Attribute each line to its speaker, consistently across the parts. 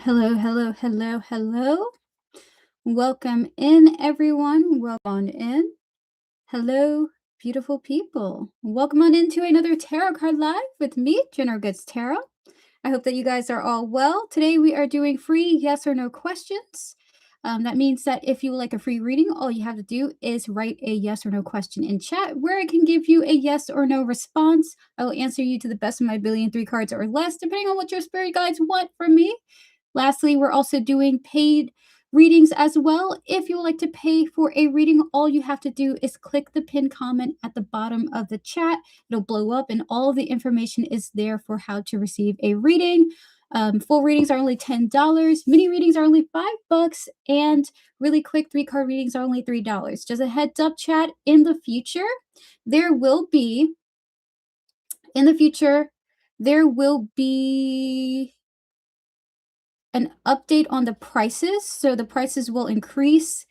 Speaker 1: Hello, hello, hello, hello. Welcome in, everyone. Welcome on in. Hello, beautiful people. Welcome on into another Tarot Card Live with me, General Goods Tarot. I hope that you guys are all well. Today we are doing free yes or no questions. That means that if you would like a free reading, all you have to do is write a yes or no question in chat where I can give you a yes or no response. I will answer you to the best of my ability in 3 cards or less, depending on what your spirit guides want from me. Lastly, we're also doing paid readings as well. If you would like to pay for a reading, all you have to do is click the pinned comment at the bottom of the chat. It'll blow up and all of the information is there for how to receive a reading. Full readings are only $10. Mini readings are only $5. And really quick 3-card readings are only $3. Just a heads up, chat, in the future, there will be an update on the prices. So the prices will increase.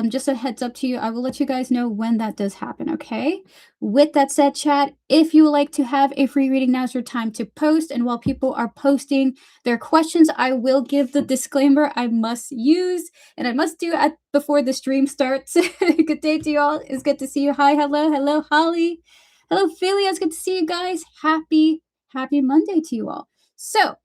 Speaker 1: Just a heads up to you. I will let you guys know when that does happen, okay? With that said, chat, if you would like to have a free reading, now's your time to post. And while people are posting their questions, I will give the disclaimer I must use and I must do before the stream starts. Good day to you all. It's good to see you. Hi, hello, hello, Holly. Hello, Philia. It's good to see you guys. Happy Monday to you all. So,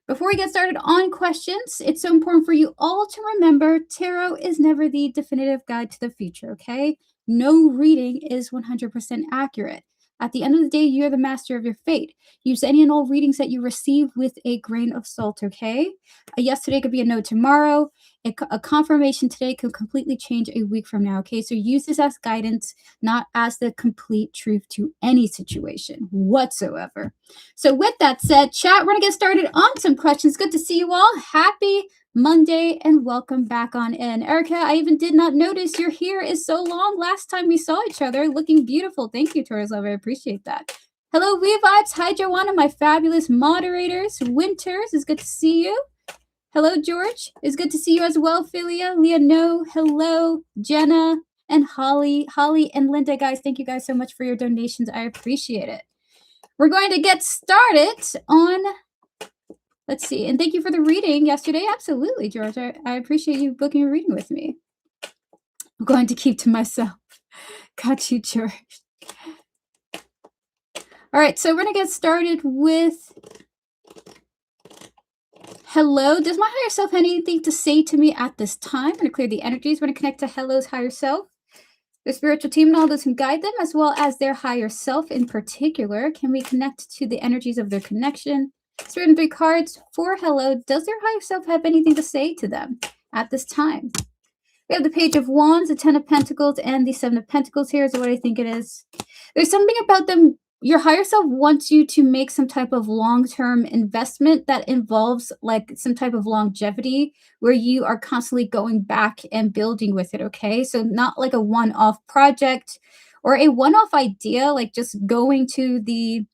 Speaker 1: before we get started on questions, it's so important for you all to remember tarot is never the definitive guide to the future, okay? No reading is 100% accurate. At the end of the day, you're the master of your fate. Use any and all readings that you receive with a grain of salt, okay? A yes today could be a no tomorrow. A confirmation today could completely change a week from now, okay? So use this as guidance, not as the complete truth to any situation whatsoever. So with that said, chat, we're going to get started on some questions. Good to see you all. Happy Monday and welcome back on in. Erica, I even did not notice your hair is so long. Last time we saw each other, looking beautiful. Thank you, Taurus Lover. I appreciate that. Hello, We Vibes. Hi, Joanna, my fabulous moderators. Winters, it's good to see you. Hello, George. It's good to see you as well, Philia. Leah, no. Hello, Jenna and Holly. Holly and Linda, guys, thank you guys so much for your donations. I appreciate it. We're going to get started on, let's see, and thank you for the reading yesterday. Absolutely, George. I appreciate you booking a reading with me. I'm going to keep to myself. Got you, George. All right, so we're going to get started with hello. Does my higher self have anything to say to me at this time? I'm going to clear the energies. We're going to connect to hello's higher self, their spiritual team, and all those who guide them, as well as their higher self in particular. Can we connect to the energies of their connection? Spirit and 3 cards for hello. Does their higher self have anything to say to them at this time? We have the Page of Wands, the 10 of Pentacles, and the 7 of Pentacles here is what I think it is. There's something about them. Your higher self wants you to make some type of long-term investment that involves like some type of longevity where you are constantly going back and building with it, okay? So not like a one-off project or a one-off idea, like just going to the,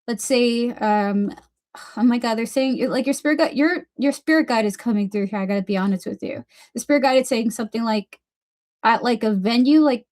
Speaker 1: let's say, oh my God, they're saying like your spirit guide, your spirit guide is coming through here. I gotta be honest with you. The spirit guide is saying something like at like a venue, like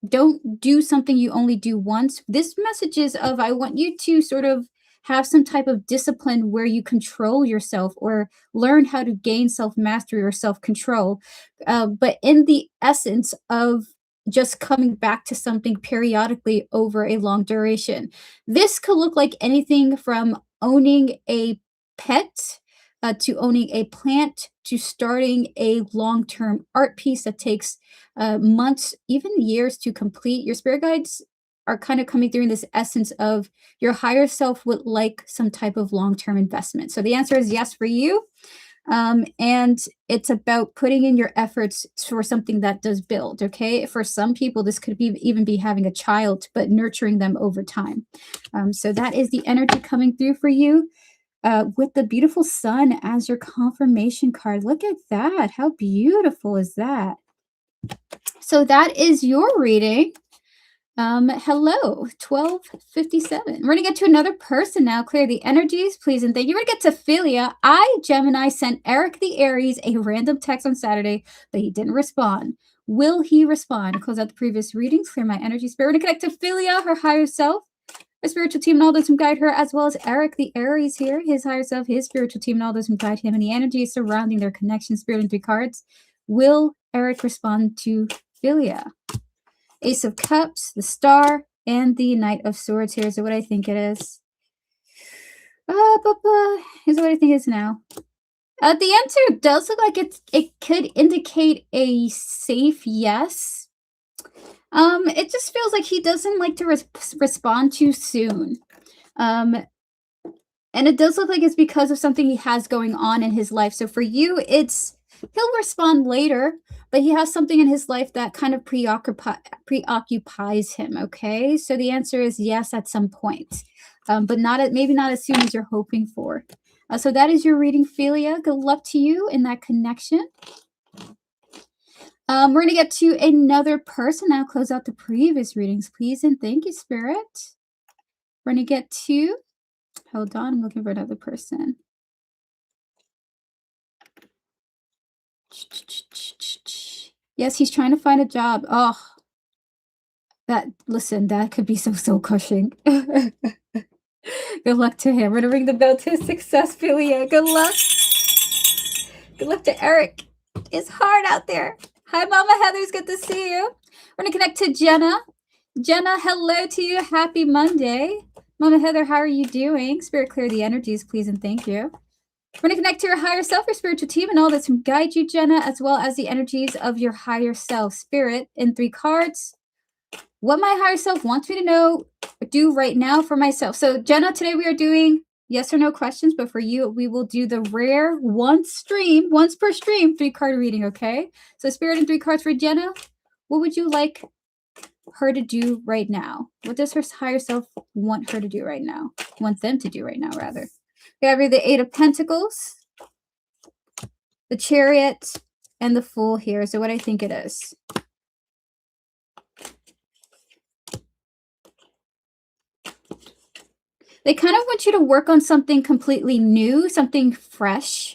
Speaker 1: don't do something you only do once. This message is of I want you to sort of have some type of discipline where you control yourself or learn how to gain self-mastery or self-control. But in the essence of just coming back to something periodically over a long duration. This could look like anything from owning a pet to owning a plant to starting a long-term art piece that takes months, even years to complete. Your spirit guides are kind of coming through in this essence of your higher self would like some type of long-term investment. So the answer is yes for you. And it's about putting in your efforts for something that does build, okay? For some people, this could be even be having a child, but nurturing them over time. So that is the energy coming through for you. With the beautiful sun as your confirmation card. Look at that. How beautiful is that? So that is your reading. Hello, 1257. We're going to get to another person now. Clear the energies, please, and thank you. We're going to get to Philia. Gemini, sent Eric the Aries a random text on Saturday, but he didn't respond. Will he respond? Close out the previous readings. Clear my energy spirit. We're going to connect to Philia, her higher self. Her spiritual team and all those who guide her, as well as Eric, the Aries here, his higher self, his spiritual team and all those who guide him, and the energy surrounding their connection, spirit, and 3 cards. Will Eric respond to Philia? Ace of Cups, the Star, and the Knight of Swords here. So what I think it is. Here's what I think it is now. The answer does look like it could indicate a safe yes. It just feels like he doesn't like to respond too soon. And it does look like it's because of something he has going on in his life. So for you, he'll respond later, but he has something in his life that kind of preoccupies him, okay? So the answer is yes at some point, but maybe not as soon as you're hoping for. So that is your reading, Philia. Good luck to you in that connection. We're going to get to another person now. Close out the previous readings, please, and thank you, Spirit. We're going to get to... Hold on, I'm looking for another person. Yes, he's trying to find a job. Oh, listen, that could be so crushing. Good luck to him. We're gonna ring the bell to his success, Philia. Good luck. Good luck to Eric. It's hard out there. Hi, Mama Heather's good to see you. We're gonna connect to Jenna. Jenna, hello to you. Happy Monday. Mama Heather, how are you doing? Spirit, clear the energies, please, and thank you. We're going to connect to your higher self, your spiritual team, and all that's to guide you, Jenna, as well as the energies of your higher self. Spirit, in 3 cards. What my higher self wants me to do right now for myself. So, Jenna, today we are doing yes or no questions, but for you, we will do the rare once per stream, 3-card reading, okay? So, Spirit, in 3 cards for Jenna. What would you like her to do right now? What does her higher self want her to do right now? Want them to do right now, rather. We have here the 8 of Pentacles, the Chariot, and the Fool here. So what I think it is. They kind of want you to work on something completely new, something fresh,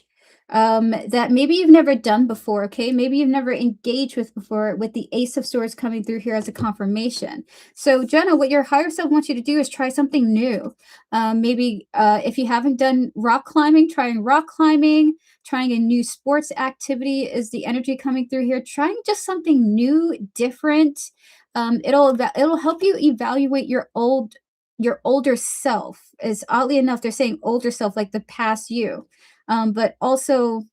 Speaker 1: that maybe you've never done before, okay? Maybe you've never engaged with before, with the Ace of Swords coming through here as a confirmation. So, Jenna, what your higher self wants you to do is try something new. Maybe if you haven't done rock climbing, trying rock climbing, trying a new sports activity is the energy coming through here. Trying just something new, different. It'll help you evaluate your older self. Is oddly enough, they're saying older self, like the past you. But also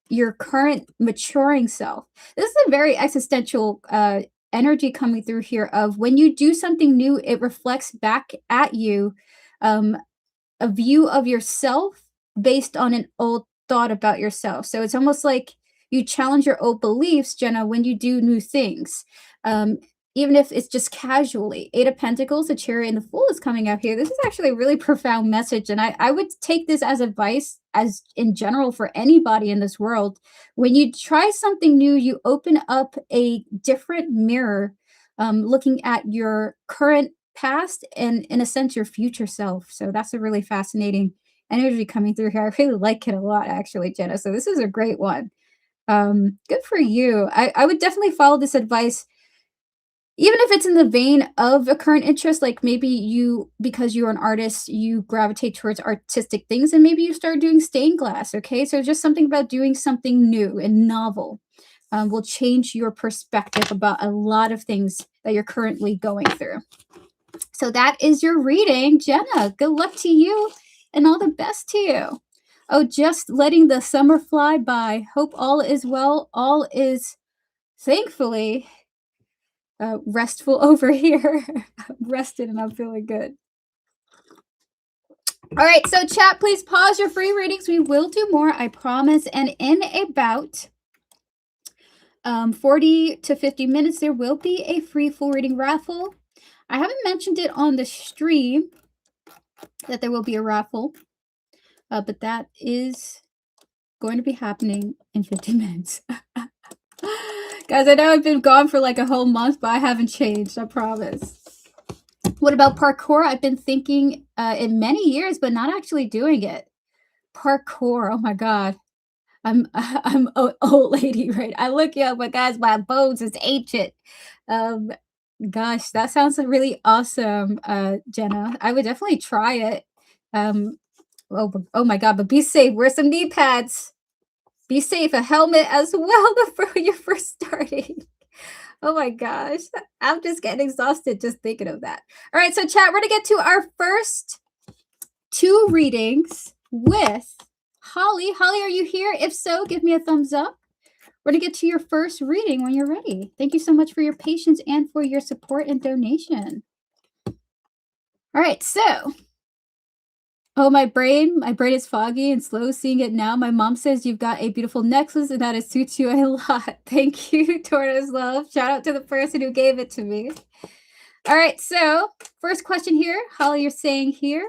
Speaker 1: your current maturing self. This is a very existential energy coming through here of when you do something new, it reflects back at you a view of yourself based on an old thought about yourself. So it's almost like you challenge your old beliefs, Jenna, when you do new things. Even if it's just casually. 8 of Pentacles, the Chariot, and the Fool is coming out here. This is actually a really profound message, and I would take this as advice as in general for anybody in this world. When you try something new, you open up a different mirror, looking at your current past and, in a sense, your future self. So that's a really fascinating energy coming through here. I really like it a lot, actually, Jenna. So this is a great one. Good for you. I would definitely follow this advice. Even if it's in the vein of a current interest, like maybe because you're an artist, you gravitate towards artistic things, and maybe you start doing stained glass, okay? So just something about doing something new and novel will change your perspective about a lot of things that you're currently going through. So that is your reading, Jenna. Good luck to you and all the best to you. Oh, just letting the summer fly by. Hope all is well. All is, thankfully, restful over here. I'm rested and I'm feeling good. All right, so chat, please pause your free readings. We will do more, I promise. And in about 40 to 50 minutes, there will be a free full reading raffle. I haven't mentioned it on the stream that there will be a raffle, but that is going to be happening in 50 minutes. Guys, I know I've been gone for like a whole month, but I haven't changed, I promise. What about parkour? I've been thinking in many years, but not actually doing it. Parkour, oh my God. I'm an old lady, right? I look young, but guys, my bones is ancient. Gosh, that sounds really awesome, Jenna. I would definitely try it. Um, oh my God, but be safe. Wear some knee pads. Be safe. A helmet as well before you're first starting. Oh my gosh. I'm just getting exhausted just thinking of that. All right, so chat, we're going to get to our first two readings with Holly. Holly, are you here? If so, give me a thumbs up. We're going to get to your first reading when you're ready. Thank you so much for your patience and for your support and donation. All right, so oh, my brain is foggy and slow seeing it now. My mom says you've got a beautiful necklace and that it suits you a lot. Thank you, Tortoise Love. Shout out to the person who gave it to me. All right, so first question here. Holly, you're saying here.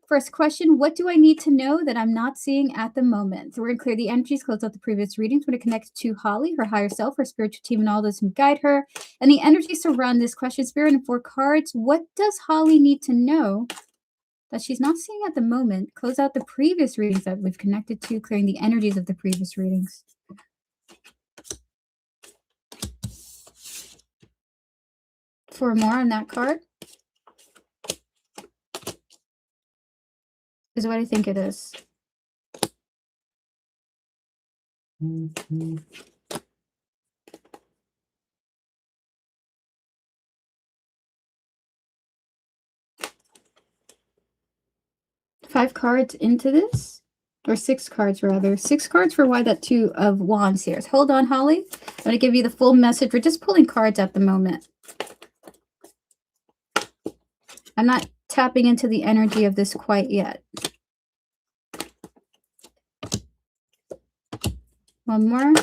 Speaker 1: First question, what do I need to know that I'm not seeing at the moment? So we're going to clear the energies, close out the previous readings. We're going to connect to Holly, her higher self, her spiritual team, and all those who guide her. And the energies surround this question, Spirit, and 4 cards. What does Holly need to know that she's not seeing at the moment? Close out the previous readings that we've connected to, clearing the energies of the previous readings. For more on that card is what I think it is. Five cards into this, or 6 cards rather. 6 cards for why that 2 of Wands here. So hold on, Holly. I'm going to give you the full message. We're just pulling cards at the moment. I'm not tapping into the energy of this quite yet. One more.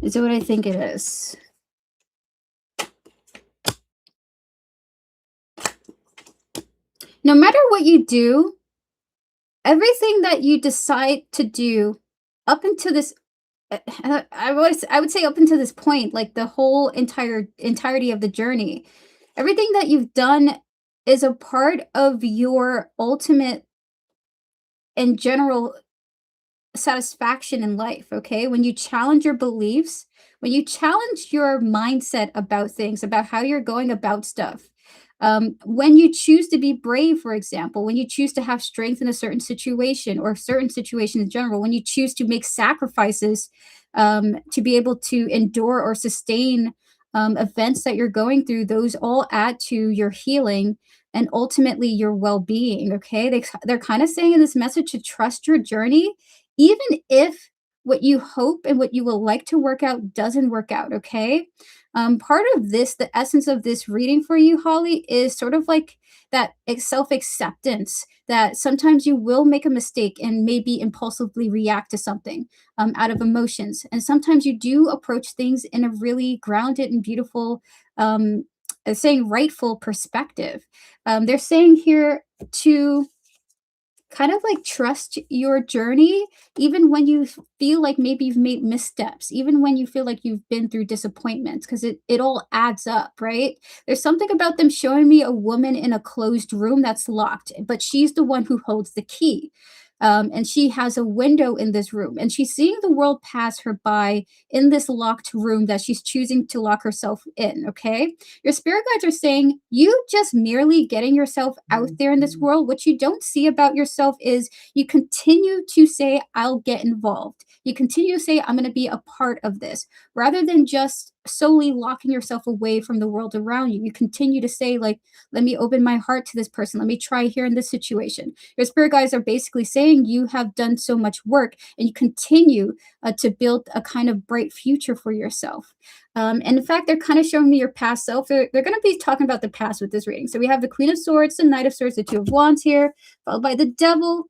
Speaker 1: Is it what I think it is? No matter what you do, everything that you decide to do up until this, I would say up until this point, like the whole entirety of the journey, everything that you've done is a part of your ultimate and general satisfaction in life, okay? When you challenge your beliefs, when you challenge your mindset about things, about how you're going about stuff, when you choose to be brave, for example, when you choose to have strength in a certain situation or certain situations in general, when you choose to make sacrifices to be able to endure or sustain events that you're going through, those all add to your healing and ultimately your well-being, okay? They're kind of saying in this message to trust your journey, even if what you hope and what you will like to work out doesn't work out, okay? Part of this, the essence of this reading for you, Holly, is sort of like that self-acceptance that sometimes you will make a mistake and maybe impulsively react to something out of emotions. And sometimes you do approach things in a really grounded and beautiful, saying rightful perspective. They're saying here to kind of like trust your journey, even when you feel like maybe you've made missteps, even when you feel like you've been through disappointments, because it all adds up, right? There's something about them showing me a woman in a closed room that's locked, but she's the one who holds the key. And she has a window in this room, and she's seeing the world pass her by in this locked room that she's choosing to lock herself in, okay? Your spirit guides are saying you just merely getting yourself out there in this world, what you don't see about yourself is you continue to say, I'll get involved. You continue to say, I'm going to be a part of this, rather than just solely locking yourself away from the world around you. You continue to say, like, let me open my heart to this person. Let me try here in this situation. Your spirit guides are basically saying you have done so much work and you continue to build a kind of bright future for yourself. And in fact, they're kind of showing me your past self. They're going to be talking about the past with this reading. So we have the Queen of Swords, the Knight of Swords, the Two of Wands here, followed by the Devil,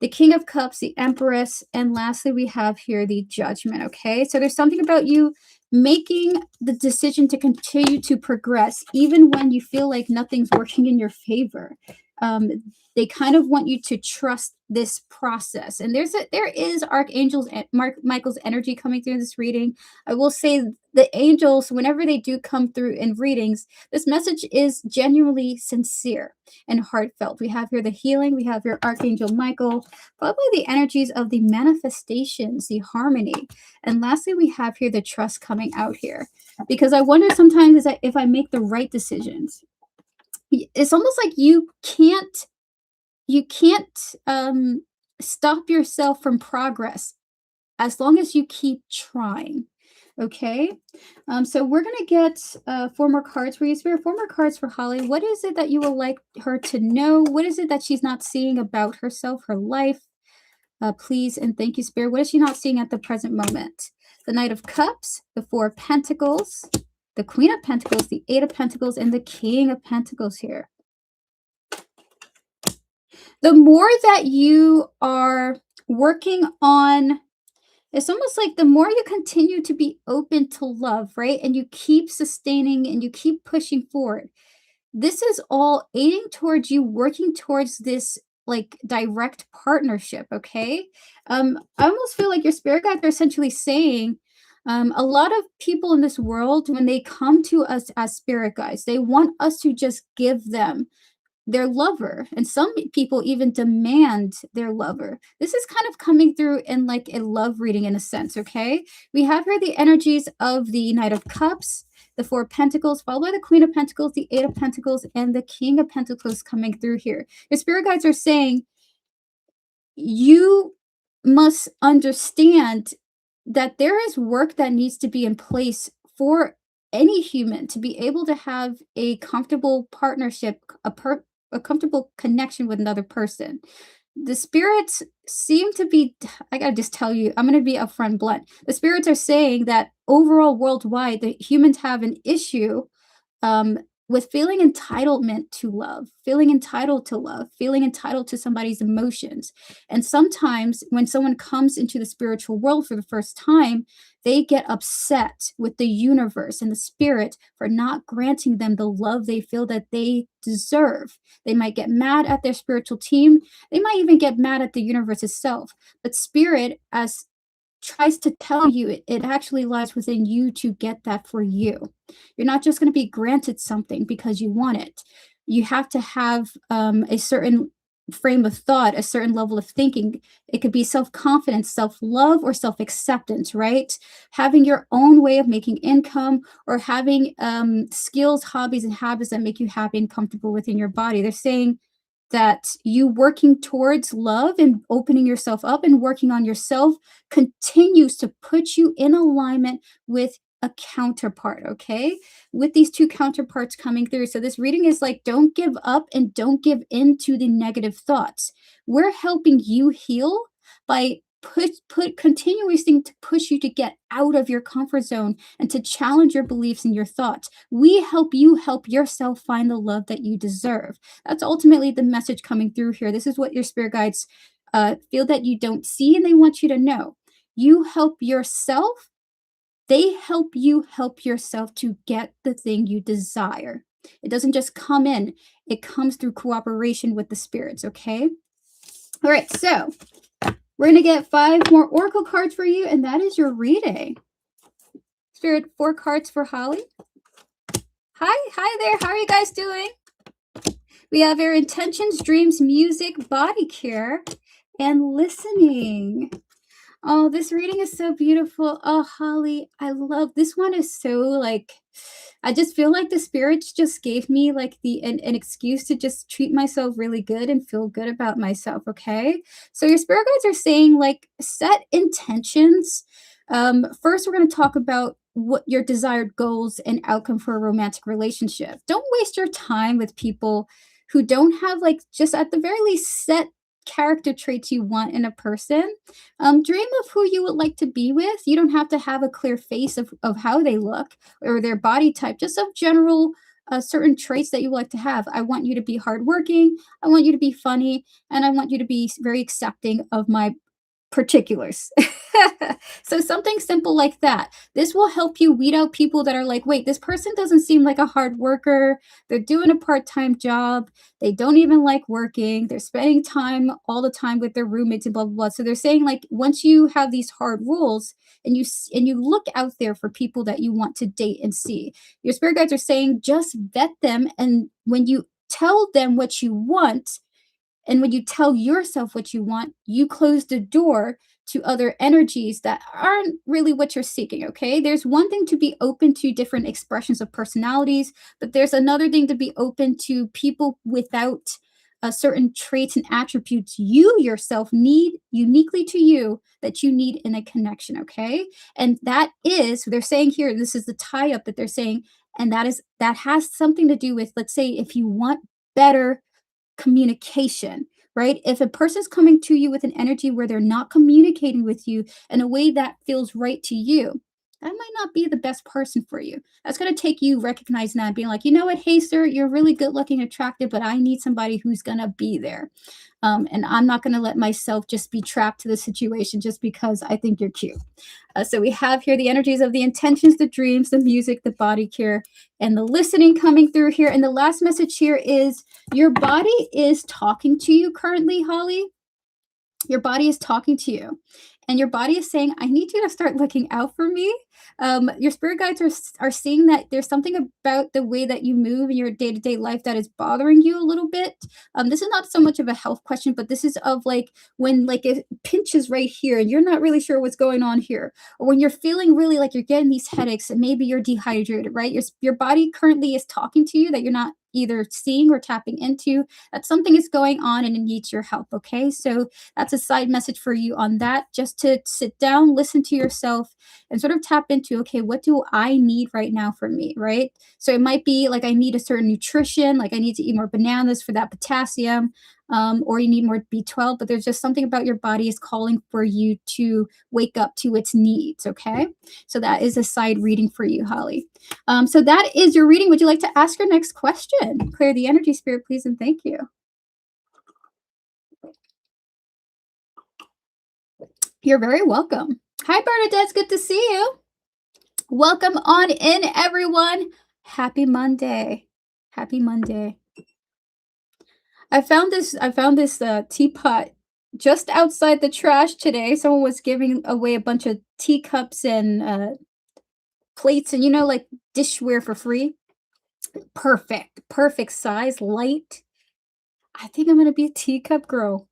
Speaker 1: the King of Cups, the Empress, and lastly, we have here the Judgment, okay? So there's something about you making the decision to continue to progress, even when you feel like nothing's working in your favor. um, they kind of want you to trust this process. And there is Michael's energy coming through this reading. I will say the angels, whenever they do come through in readings, this message is genuinely sincere and heartfelt. We have here the healing, we have here Archangel Michael, probably the energies of the manifestations, the harmony. And lastly, we have here the trust coming out here. Because I wonder sometimes is that if I make the right decisions, it's almost like you can't stop yourself from progress as long as you keep trying. Okay, so we're gonna get 4 more cards for you, Spirit. 4 more cards for Holly. What is it that you would like her to know? What is it that she's not seeing about herself, her life? Please and thank you, Spirit. What is she not seeing at the present moment? The Knight of Cups, the Four of Pentacles, the Queen of Pentacles, the Eight of Pentacles, and the King of Pentacles here. The more that you are working on, it's almost like the more you continue to be open to love, right? And you keep sustaining and you keep pushing forward. This is all aiding towards you working towards this like direct partnership, okay? I almost feel like your spirit guides are essentially saying a lot of people in this world, when they come to us as spirit guides, they want us to just give them their lover, and some people even demand their lover. This is kind of coming through in like a love reading in a sense, okay? We have here the energies of the Knight of Cups, the Four of Pentacles, followed by the Queen of Pentacles, the Eight of Pentacles, and the King of Pentacles coming through here. Your spirit guides are saying you must understand that there is work that needs to be in place for any human to be able to have a comfortable partnership, a comfortable connection with another person. The spirits seem to be, I gotta just tell you, I'm gonna be upfront blunt. The spirits are saying that overall worldwide, the humans have an issue um, with feeling entitlement to love, feeling entitled to love, feeling entitled to somebody's emotions. And sometimes when someone comes into the spiritual world for the first time, they get upset with the universe and the spirit for not granting them the love they feel that they deserve. They might get mad at their spiritual team. They might even get mad at the universe itself. But spirit, as tries to tell you it actually lies within you to get that for you. You're not just going to be granted something because you want it. You have to have a certain frame of thought, a certain level of thinking. It could be self-confidence, self-love, or self-acceptance, right? Having your own way of making income, or having skills, hobbies, and habits that make you happy and comfortable within your body. They're saying that you working towards love and opening yourself up and working on yourself continues to put you in alignment with a counterpart, okay? With these two counterparts coming through. So this reading is like, don't give up and don't give in to the negative thoughts. We're helping you heal by continuing to push you to get out of your comfort zone and to challenge your beliefs and your thoughts. We help you help yourself find the love that you deserve. That's ultimately the message coming through here. This is what your spirit guides feel that you don't see, and they want you to know. You help yourself. They help you help yourself to get the thing you desire. It doesn't just come in. It comes through cooperation with the spirits, okay? All right, so we're going to get 5 more oracle cards for you, and that is your reading. Spirit, 4 cards for Holly. Hi there. How are you guys doing? We have your intentions, dreams, music, body care, and listening. Oh, this reading is so beautiful. Oh, Holly, I love this one. Is so like, I just feel like the spirits just gave me like an excuse to just treat myself really good and feel good about myself. Okay, so your spirit guides are saying like set intentions. First, we're going to talk about what your desired goals and outcome for a romantic relationship. Don't waste your time with people who don't have like just at the very least set character traits you want in a person. Dream of who you would like to be with. You don't have to have a clear face of how they look or their body type, just of general certain traits that you like to have. I want you to be hardworking. I want you to be funny. And I want you to be very accepting of my particulars. So something simple like that. This will help you weed out people that are like, wait, this person doesn't seem like a hard worker. They're doing a part-time job. They don't even like working. They're spending time all the time with their roommates and blah blah blah. So they're saying like once you have these hard rules and and you look out there for people that you want to date and see, your spirit guides are saying just vet them, and when you tell them what you want and when you tell yourself what you want, you close the door to other energies that aren't really what you're seeking, okay? There's one thing to be open to different expressions of personalities, but there's another thing to be open to people without certain traits and attributes you yourself need uniquely to you that you need in a connection, okay? And that is, they're saying here, this is the tie up that they're saying, and that has something to do with, let's say, if you want better communication, right? If a person's coming to you with an energy where they're not communicating with you in a way that feels right to you, that might not be the best person for you. That's going to take you recognizing that and being like, you know what, hey, sir, you're really good looking, attractive, but I need somebody who's going to be there. And I'm not going to let myself just be trapped to the situation just because I think you're cute. So we have here the energies of the intentions, the dreams, the music, the body care, and the listening coming through here. And the last message here is your body is talking to you currently, Holly. Your body is talking to you. And your body is saying, I need you to start looking out for me. Your spirit guides are seeing that there's something about the way that you move in your day to day life that is bothering you a little bit. This is not so much of a health question, but this is of like when like it pinches right here and you're not really sure what's going on here, or when you're feeling really like you're getting these headaches and maybe you're dehydrated, right? Your body currently is talking to you that you're not either seeing or tapping into, that something is going on and it needs your help. Okay. So that's a side message for you on that. Just to sit down, listen to yourself, and sort of tap into, okay, what do I need right now for me? Right. So it might be like I need a certain nutrition, like I need to eat more bananas for that potassium. Or you need more B12, but there's just something about your body is calling for you to wake up to its needs. Okay. So that is a side reading for you, Holly. So that is your reading. Would you like to ask your next question? Clear the energy, spirit, please, and thank you. You're very welcome. Hi, Bernadette. It's good to see you. Welcome on in, everyone. Happy Monday. Happy Monday. I found this teapot just outside the trash today. Someone was giving away a bunch of teacups and plates and like dishware for free. Perfect size, light. I think I'm gonna be a teacup girl.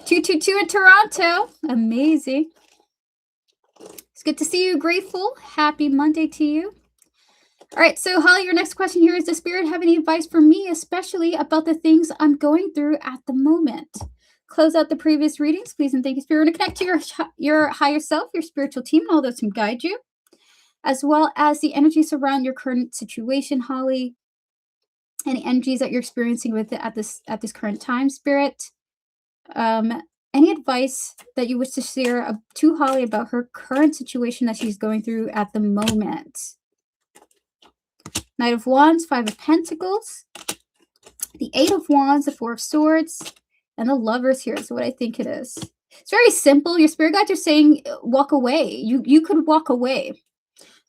Speaker 1: 222 in Toronto. Amazing. It's good to see you, Grateful. Happy Monday to you. All right, so Holly, your next question here is, does Spirit have any advice for me, especially about the things I'm going through at the moment? Close out the previous readings, please, and thank you, Spirit. We're going to connect to your higher self, your spiritual team, and all those who guide you, as well as the energies around your current situation, Holly, and the energies that you're experiencing with it at this current time, Spirit. Any advice that you wish to share to Holly about her current situation that she's going through at the moment? Knight of Wands, Five of Pentacles, the Eight of Wands, the Four of Swords, and the Lovers here is what I think it is. It's very simple. Your spirit guides are saying walk away. You could walk away.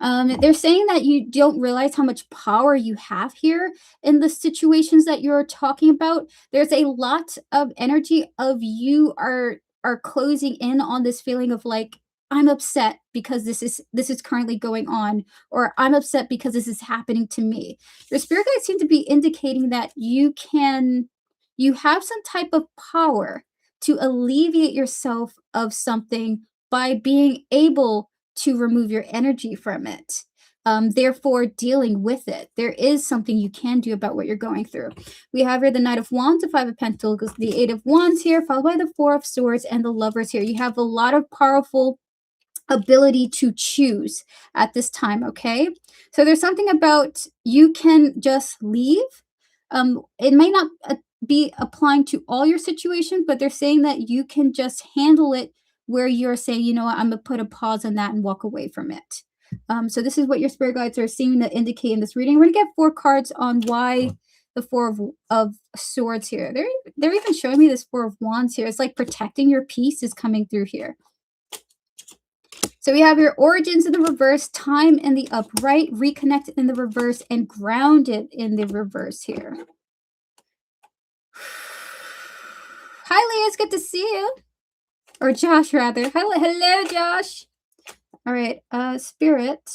Speaker 1: They're saying that you don't realize how much power you have here in the situations that you're talking about. There's a lot of energy of you are closing in on this feeling of like, I'm upset because this is currently going on, or I'm upset because this is happening to me. Your spirit guides seem to be indicating that you have some type of power to alleviate yourself of something by being able to remove your energy from it. Therefore, dealing with it. There is something you can do about what you're going through. We have here the Knight of Wands, the Five of Pentacles, the Eight of Wands here, followed by the Four of Swords and the Lovers here. You have a lot of powerful ability to choose at this time, okay? So there's something about you can just leave. It may not be applying to all your situations, but they're saying that you can just handle it where you're saying, you know what, I'm gonna put a pause on that and walk away from it. So this is what your spirit guides are seeming to indicate in this reading. We're gonna get 4 cards on why the Four of Swords here. They're even showing me this Four of Wands here. It's like protecting your peace is coming through here. So we have your origins in the reverse, time in the upright, reconnect in the reverse, and grounded in the reverse here. Hi, Leah. It's good to see you. Or Josh, rather. Hello, Josh. All right. Spirit.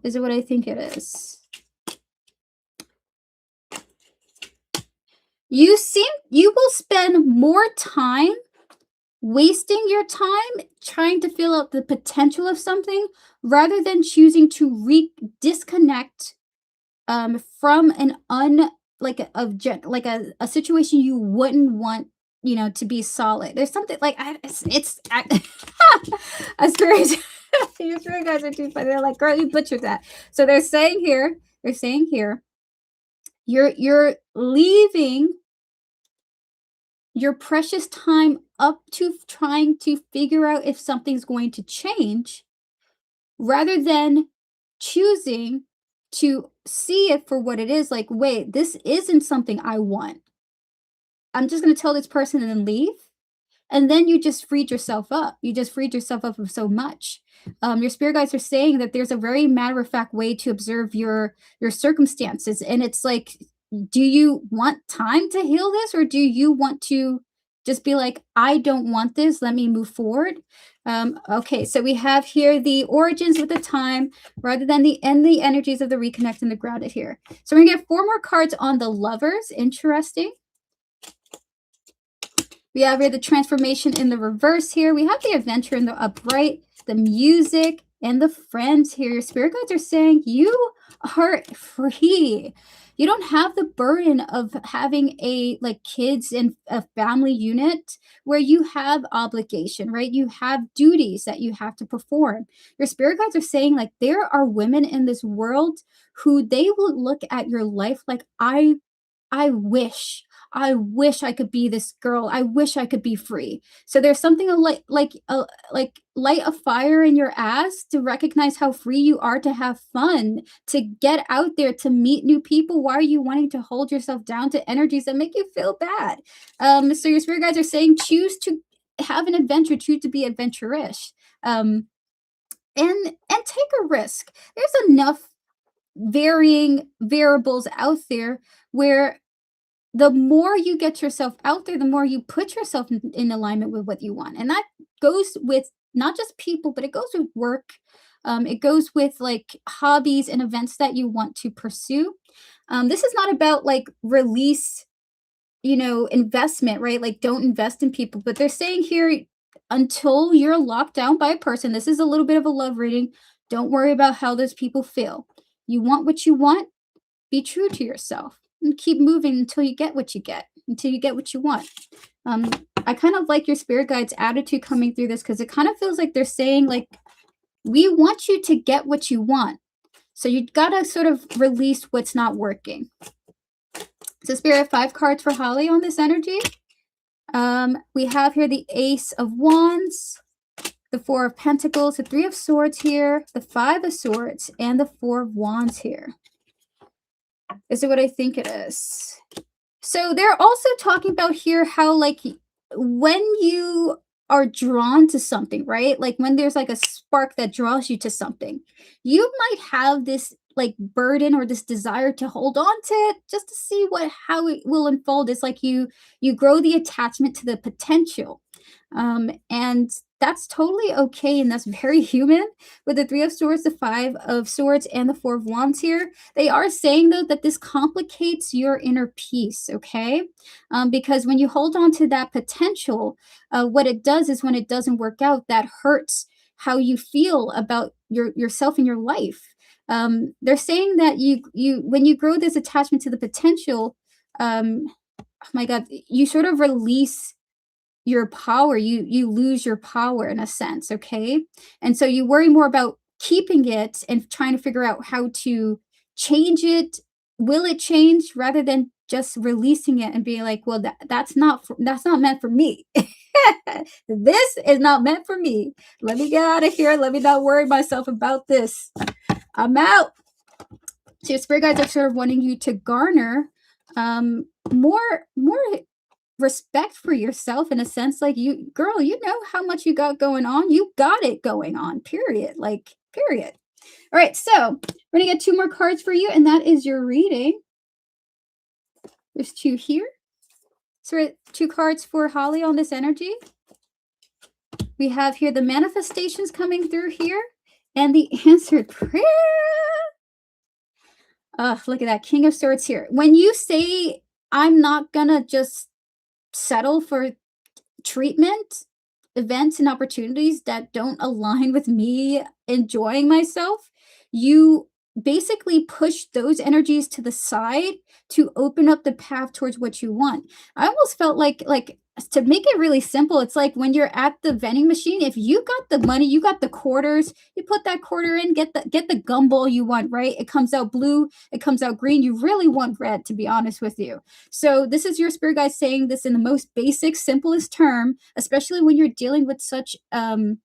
Speaker 1: Is it what I think it is? You will spend more time wasting your time trying to feel out the potential of something rather than choosing to disconnect from an a situation you wouldn't want, you know, to be solid. There's something like a spirit. Your spirit guys are too funny. They're like, girl, you butchered that. So they're saying here, you're leaving your precious time up to trying to figure out if something's going to change rather than choosing to see it for what it is. Like, wait, this isn't something I want. I'm just going to tell this person and then leave. And then you just freed yourself up. You just freed yourself up of so much. Your spirit guides are saying that there's a very matter-of-fact way to observe your circumstances. And it's like, do you want time to heal this? Or do you want to just be like, I don't want this. Let me move forward. Okay, so we have here the origins with the time rather than the energies of the reconnect and the grounded here. So we're going to get 4 more cards on the lovers. Interesting. We have here the transformation in the reverse here. We have the adventure in the upright, the music, and the friends here. Your spirit guides are saying you are free. You don't have the burden of having kids and a family unit where you have obligation, right? You have duties that you have to perform. Your spirit guides are saying like there are women in this world who they will look at your life like I wish I could be this girl. I wish I could be free. So there's something like light a fire in your ass to recognize how free you are to have fun, to get out there, to meet new people. Why are you wanting to hold yourself down to energies that make you feel bad? So your spirit guides are saying choose to have an adventure, choose to be adventurous, and take a risk. There's enough varying variables out there where the more you get yourself out there, the more you put yourself in alignment with what you want. And that goes with not just people, but it goes with work. It goes with like hobbies and events that you want to pursue. This is not about like release, investment, right? Like don't invest in people. But they're saying here, until you're locked down by a person, this is a little bit of a love reading. Don't worry about how those people feel. You want what you want. Be true to yourself. And keep moving until you get what you get, until you get what you want. I kind of like your spirit guides' attitude coming through this because it kind of feels like they're saying, like, we want you to get what you want. So you got to sort of release what's not working. So Spirit, 5 cards for Holly on this energy. We have here the Ace of Wands, the 4 of Pentacles, the 3 of Swords here, the 5 of Swords, and the 4 of Wands here. Is it what I think it is? So they're also talking about here how like when you are drawn to something, right? Like when there's like a spark that draws you to something, you might have this like burden or this desire to hold on to it just to see how it will unfold. It's like you grow the attachment to the potential. And that's totally okay, and that's very human. With the 3 of Swords, the 5 of Swords, and the 4 of Wands here, they are saying, though, that this complicates your inner peace, okay? Because when you hold on to that potential, what it does is when it doesn't work out, that hurts how you feel about yourself and your life. They're saying that when you grow this attachment to the potential, oh my God, you sort of release your power. You lose your power in a sense, okay? And so you worry more about keeping it and trying to figure out how to change it. Will it change, rather than just releasing it and being like, well, that's not meant for me. This is not meant for me. Let me get out of here. Let me not worry myself about this. I'm out. So your spirit guides are sort of wanting you to garner more respect for yourself, in a sense, like, you girl, you know how much you got going on. You got it going on, period. Like, period. All right, so we're gonna get 2 more cards for you, and that is your reading. There's 2 here. So 2 cards for Holly on this energy. We have here the manifestations coming through here and the answered prayer. Look at that King of Swords here. When you say, I'm not gonna just settle for treatment, events, and opportunities that don't align with me enjoying myself, you basically push those energies to the side to open up the path towards what you want. I almost felt like to make it really simple, it's like when you're at the vending machine, if you got the money, you got the quarters, you put that quarter in, get the gumball you want, right? It comes out blue, it comes out green. You really want red, to be honest with you. So this is your spirit guide saying this in the most basic, simplest term, especially when you're dealing with such a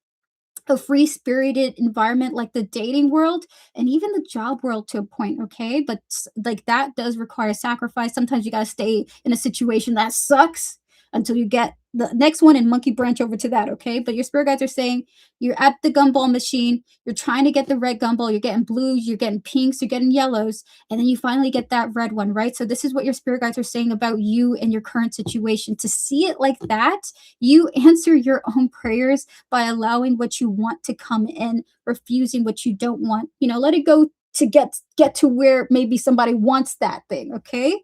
Speaker 1: free-spirited environment like the dating world and even the job world to a point, okay? But like that does require sacrifice. Sometimes you got to stay in a situation that sucks until you get the next one and monkey branch over to that, okay? But your spirit guides are saying you're at the gumball machine, you're trying to get the red gumball, you're getting blues, you're getting pinks, you're getting yellows, and then you finally get that red one, right? So this is what your spirit guides are saying about you and your current situation. To see it like that, you answer your own prayers by allowing what you want to come in, refusing what you don't want. Let it go to get to where maybe somebody wants that thing, okay?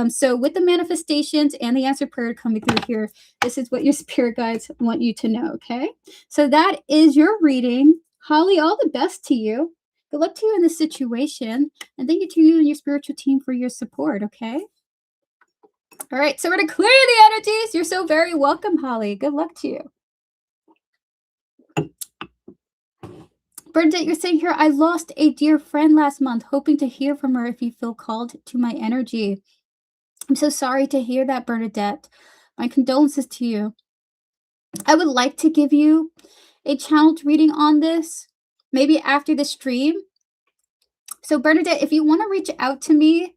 Speaker 1: So with the manifestations and the answer prayer coming through here, this is what your spirit guides want you to know, okay? So that is your reading. Holly, all the best to you. Good luck to you in this situation. And thank you to you and your spiritual team for your support, okay? All right, so we're going to clear the energies. You're so very welcome, Holly. Good luck to you. Bernadette, you're saying here, I lost a dear friend last month, hoping to hear from her if you feel called to my energy. I'm so sorry to hear that, Bernadette. My condolences to you. I would like to give you a channeled reading on this, maybe after the stream. So Bernadette, if you want to reach out to me,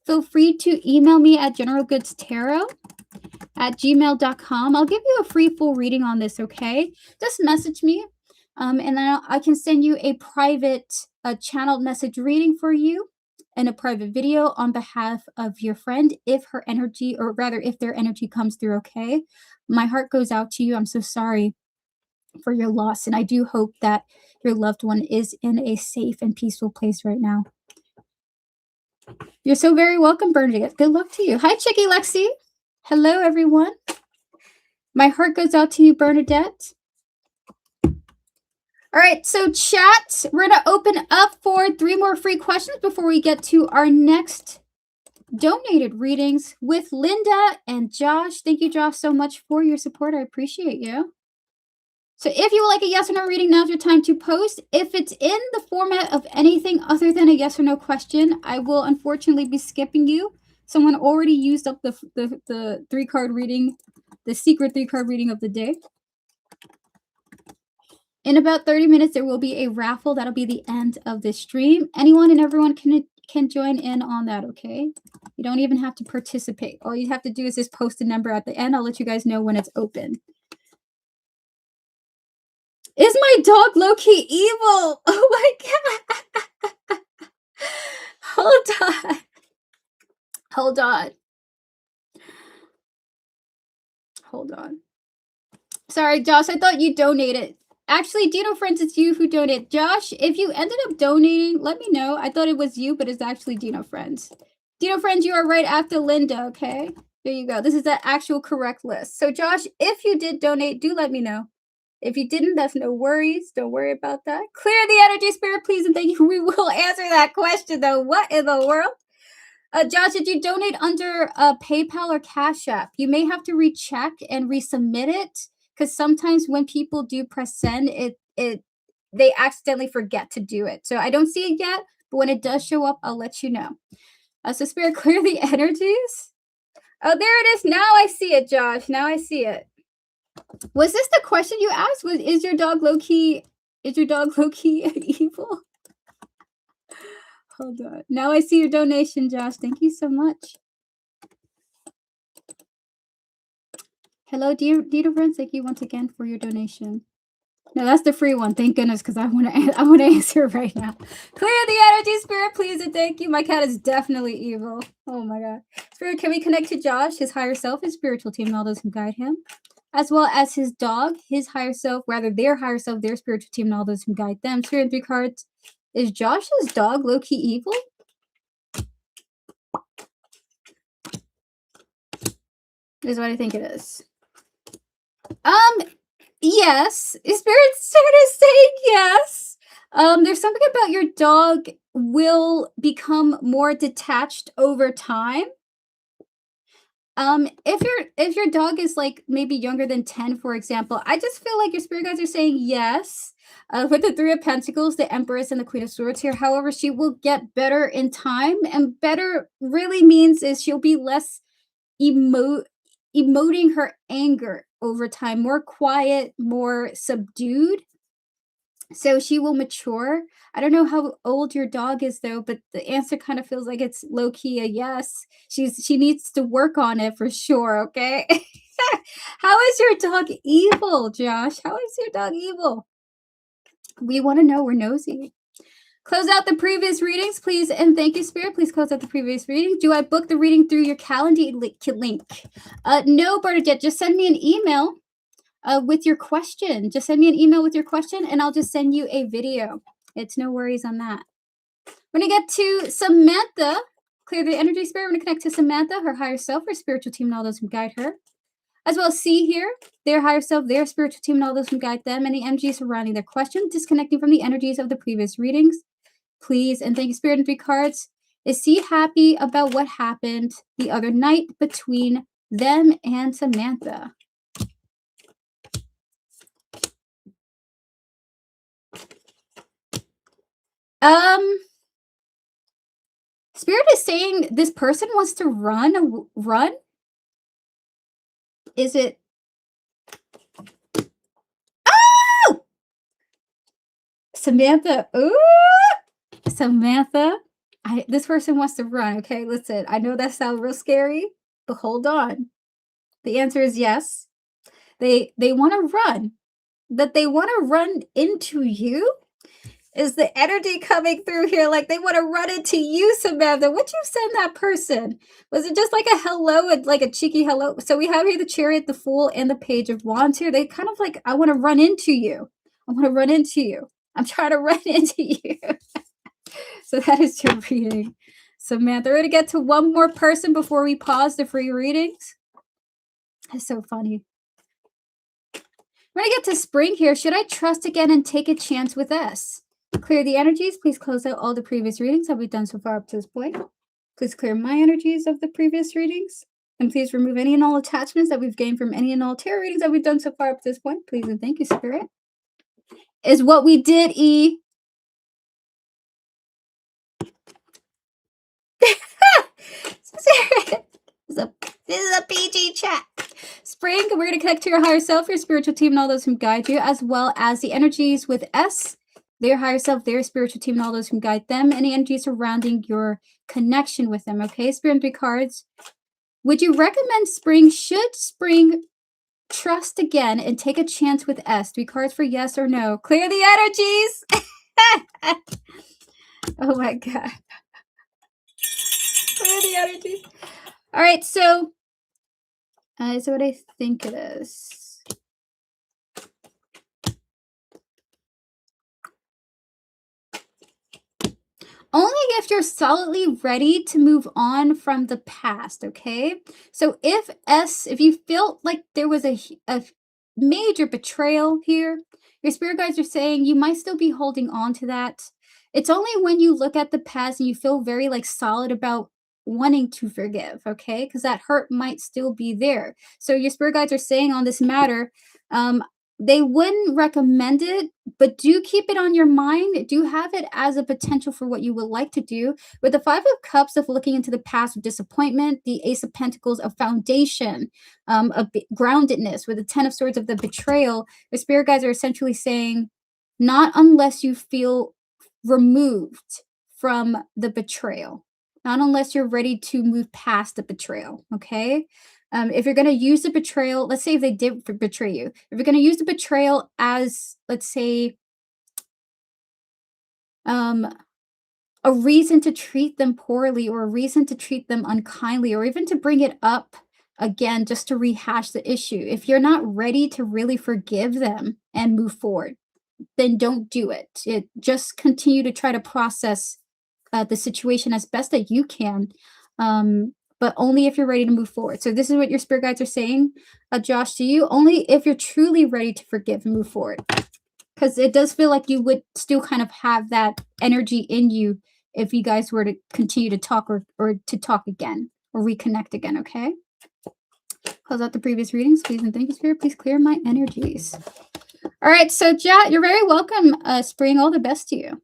Speaker 1: feel free to email me at generalgoodstarot@gmail.com. I'll give you a free full reading on this, okay? Just message me, and then I can send you a private channeled message reading for you and a private video on behalf of your friend if her energy, or rather if their energy comes through, okay? My heart goes out to you. I'm so sorry for your loss, and I do hope that your loved one is in a safe and peaceful place right now. You're so very welcome, Bernadette. Good luck to you. Hi, Chicky Lexi. Hello, everyone. My heart goes out to you, Bernadette. All right, so chat, we're going to open up for 3 more free questions before we get to our next donated readings with Linda and Josh. Thank you, Josh, so much for your support. I appreciate you. So if you would like a yes or no reading, now's your time to post. If it's in the format of anything other than a yes or no question, I will unfortunately be skipping you. Someone already used up the 3-card reading, the secret 3-card reading of the day. In about 30 minutes, there will be a raffle. That'll be the end of the stream. Anyone and everyone can join in on that, okay? You don't even have to participate. All you have to do is just post a number at the end. I'll let you guys know when it's open. Is my dog low-key evil? Oh my god. Hold on. Hold on. Hold on. Sorry, Josh, I thought you donated. Actually, Dino Friends, it's you who donated. Josh, if you ended up donating, let me know. I thought it was you, but it's actually Dino Friends. Dino Friends, you are right after Linda, okay? There you go. This is the actual correct list. So, Josh, if you did donate, do let me know. If you didn't, that's no worries. Don't worry about that. Clear the energy, spirit, please, and thank you. We will answer that question, though. What in the world? Josh, did you donate under PayPal or Cash App? You may have to recheck and resubmit it, because sometimes when people do press send, they accidentally forget to do it. So I don't see it yet, but when it does show up, I'll let you know. So spirit, clear the energies. Oh, there it is. Now I see it, Josh. Now I see it. Was this the question you asked? Is your dog low-key evil? Hold on. Now I see your donation, Josh. Thank you so much. Hello, dear friends. Thank you once again for your donation. No, that's the free one. Thank goodness, because I want to answer right now. Clear the energy, Spirit, please, and thank you. My cat is definitely evil. Oh my God, Spirit, can we connect to Josh, his higher self, his spiritual team, and all those who guide him, as well as his dog, his higher self, rather their higher self, their spiritual team, and all those who guide them. Spirit, 3 cards. Is Josh's dog low-key evil? Is what I think it is. Yes. Spirit started saying yes. There's something about your dog will become more detached over time. If your dog is like maybe younger than 10, for example, I just feel like your spirit guides are saying yes. With the 3 of Pentacles, the Empress, and the Queen of Swords here. However, she will get better in time, and better really means is she'll be less emoting her anger over time, more quiet, more subdued. So she will mature. I don't know how old your dog is though, but the answer kind of feels like it's low key a yes. She needs to work on it for sure, okay? How is your dog evil, Josh? How is your dog evil? We want to know. We're nosy. Close out the previous readings, please, and thank you, Spirit. Please close out the previous reading. Do I book the reading through your calendar link? No, Bernadette. Just send me an email with your question. Just send me an email with your question, and I'll just send you a video. It's no worries on that. When I get to Samantha, clear the energy, Spirit. We're going to connect to Samantha, her higher self, her spiritual team, and all those who guide her. As well as C here, their higher self, their spiritual team, and all those who guide them. Any MG surrounding their question, disconnecting from the energies of the previous readings. Please, and thank you, Spirit, and 3 cards. Is he happy about what happened the other night between them and Samantha? Spirit is saying this person wants to run. Is it? Oh! Samantha. Ooh! Samantha. This person wants to run. Okay, listen. I know that sounds real scary, but hold on. The answer is yes. They want to run, but they want to run into you. Is the energy coming through here? Like they want to run into you, Samantha. Would you send that person? Was it just like a hello, like a cheeky hello? So we have here the Chariot, the Fool, and the Page of Wands here. They kind of like, I want to run into you. I want to run into you. I'm trying to run into you. So that is your reading, Samantha. We're going to get to one more person before we pause the free readings. It's so funny. When I get to Spring here, should I trust again and take a chance with S? Clear the energies. Please close out all the previous readings that we've done so far up to this point. Please clear my energies of the previous readings. And please remove any and all attachments that we've gained from any and all tarot readings that we've done so far up to this point. Please and thank you, Spirit. Is what we did, E. This is a PG chat. Spring, we're going to connect to your higher self, your spiritual team, and all those who guide you, as well as the energies with S, their higher self, their spiritual team, and all those who guide them, any energies surrounding your connection with them, okay? Spirit and 3 cards. Would you recommend Spring? Should Spring trust again and take a chance with S? 3 cards for yes or no. Clear the energies. Oh my God. Clear the energies. All right, so is what I think it is. Only if you're solidly ready to move on from the past, okay? So if you felt like there was a major betrayal here, your spirit guides are saying you might still be holding on to that. It's only when you look at the past and you feel very like solid about wanting to forgive, okay? Because that hurt might still be there. So your spirit guides are saying on this matter, they wouldn't recommend it, but do keep it on your mind. Do have it as a potential for what you would like to do. With the 5 of Cups of looking into the past of disappointment, the Ace of Pentacles of foundation, of groundedness, with the 10 of Swords of the betrayal, the spirit guides are essentially saying, not unless you feel removed from the betrayal. Not unless you're ready to move past the betrayal, okay? If you're gonna use the betrayal, let's say if they did betray you, if you're gonna use the betrayal as, let's say, um, a reason to treat them poorly or a reason to treat them unkindly or even to bring it up again just to rehash the issue. If you're not ready to really forgive them and move forward, then don't do it. Just continue to try to process the situation as best that you can, but only if you're ready to move forward. So this is what your spirit guides are saying, Josh, to you. Only if you're truly ready to forgive and move forward, because it does feel like you would still kind of have that energy in you if you guys were to continue to talk or to talk again or reconnect again. Okay. Close out the previous readings, please, and thank you, Spirit. Please clear my energies. All right, so chat, you're very welcome, Spring. All the best to you.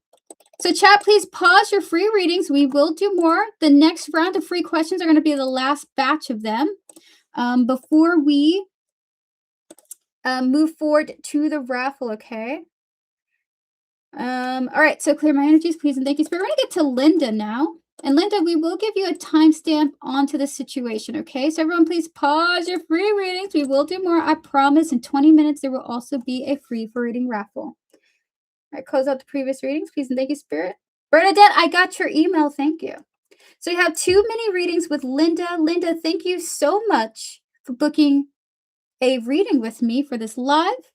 Speaker 1: So chat, please pause your free readings. We will do more. The next round of free questions are going to be the last batch of them before we move forward to the raffle, okay? All right, so clear my energies, please, and thank you, Spirit. We're going to get to Linda now. And Linda, we will give you a timestamp onto the situation, okay? So everyone, please pause your free readings. We will do more, I promise. In 20 minutes, there will also be a free for reading raffle. All right, close out the previous readings, please, and thank you, Spirit. Bernadette, I got your email. Thank you. So you have 2 mini readings with Linda. Linda, thank you so much for booking a reading with me for this live.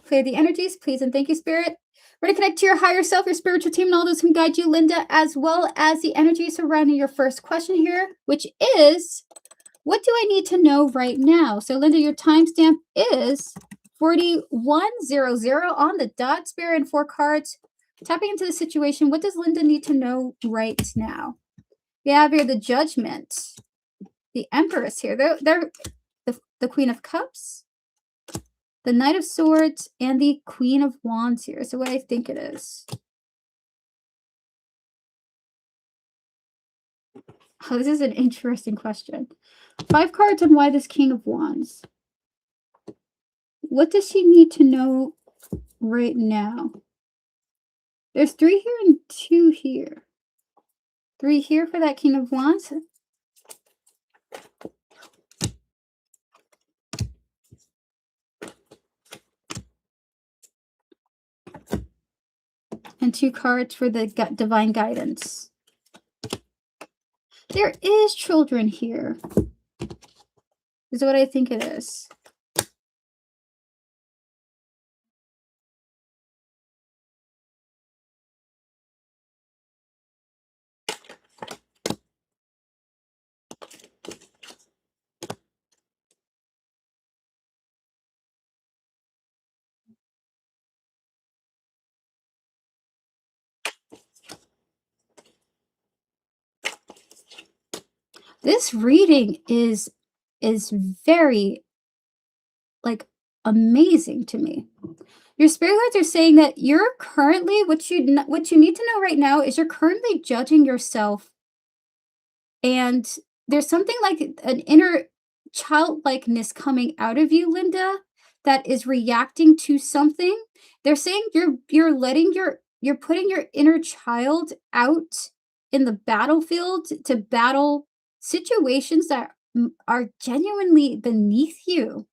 Speaker 1: Clear the energies, please, and thank you, Spirit. We're going to connect to your higher self, your spiritual team, and all those who guide you, Linda, as well as the energy surrounding your first question here, which is, what do I need to know right now? So, Linda, your timestamp is 4100 on the dot, Spirit, and 4 cards. Tapping into the situation, what does Linda need to know right now? We have here the Judgment, the Empress here. They're the Queen of Cups, the Knight of Swords, and the Queen of Wands here. So what I think it is. Oh, this is an interesting question. 5 cards on why this King of Wands. What does she need to know right now? There's 3 here and 2 here. 3 here for that King of Wands. And 2 cards for the divine guidance. There is children here. Is what I think it is. This reading is very, like, amazing to me. Your spirit guides are saying that you're currently, what you need to know right now is you're currently judging yourself, and there's something like an inner childlikeness coming out of you, Linda, that is reacting to something. They're saying you're putting your inner child out in the battlefield to battle situations that are genuinely beneath you.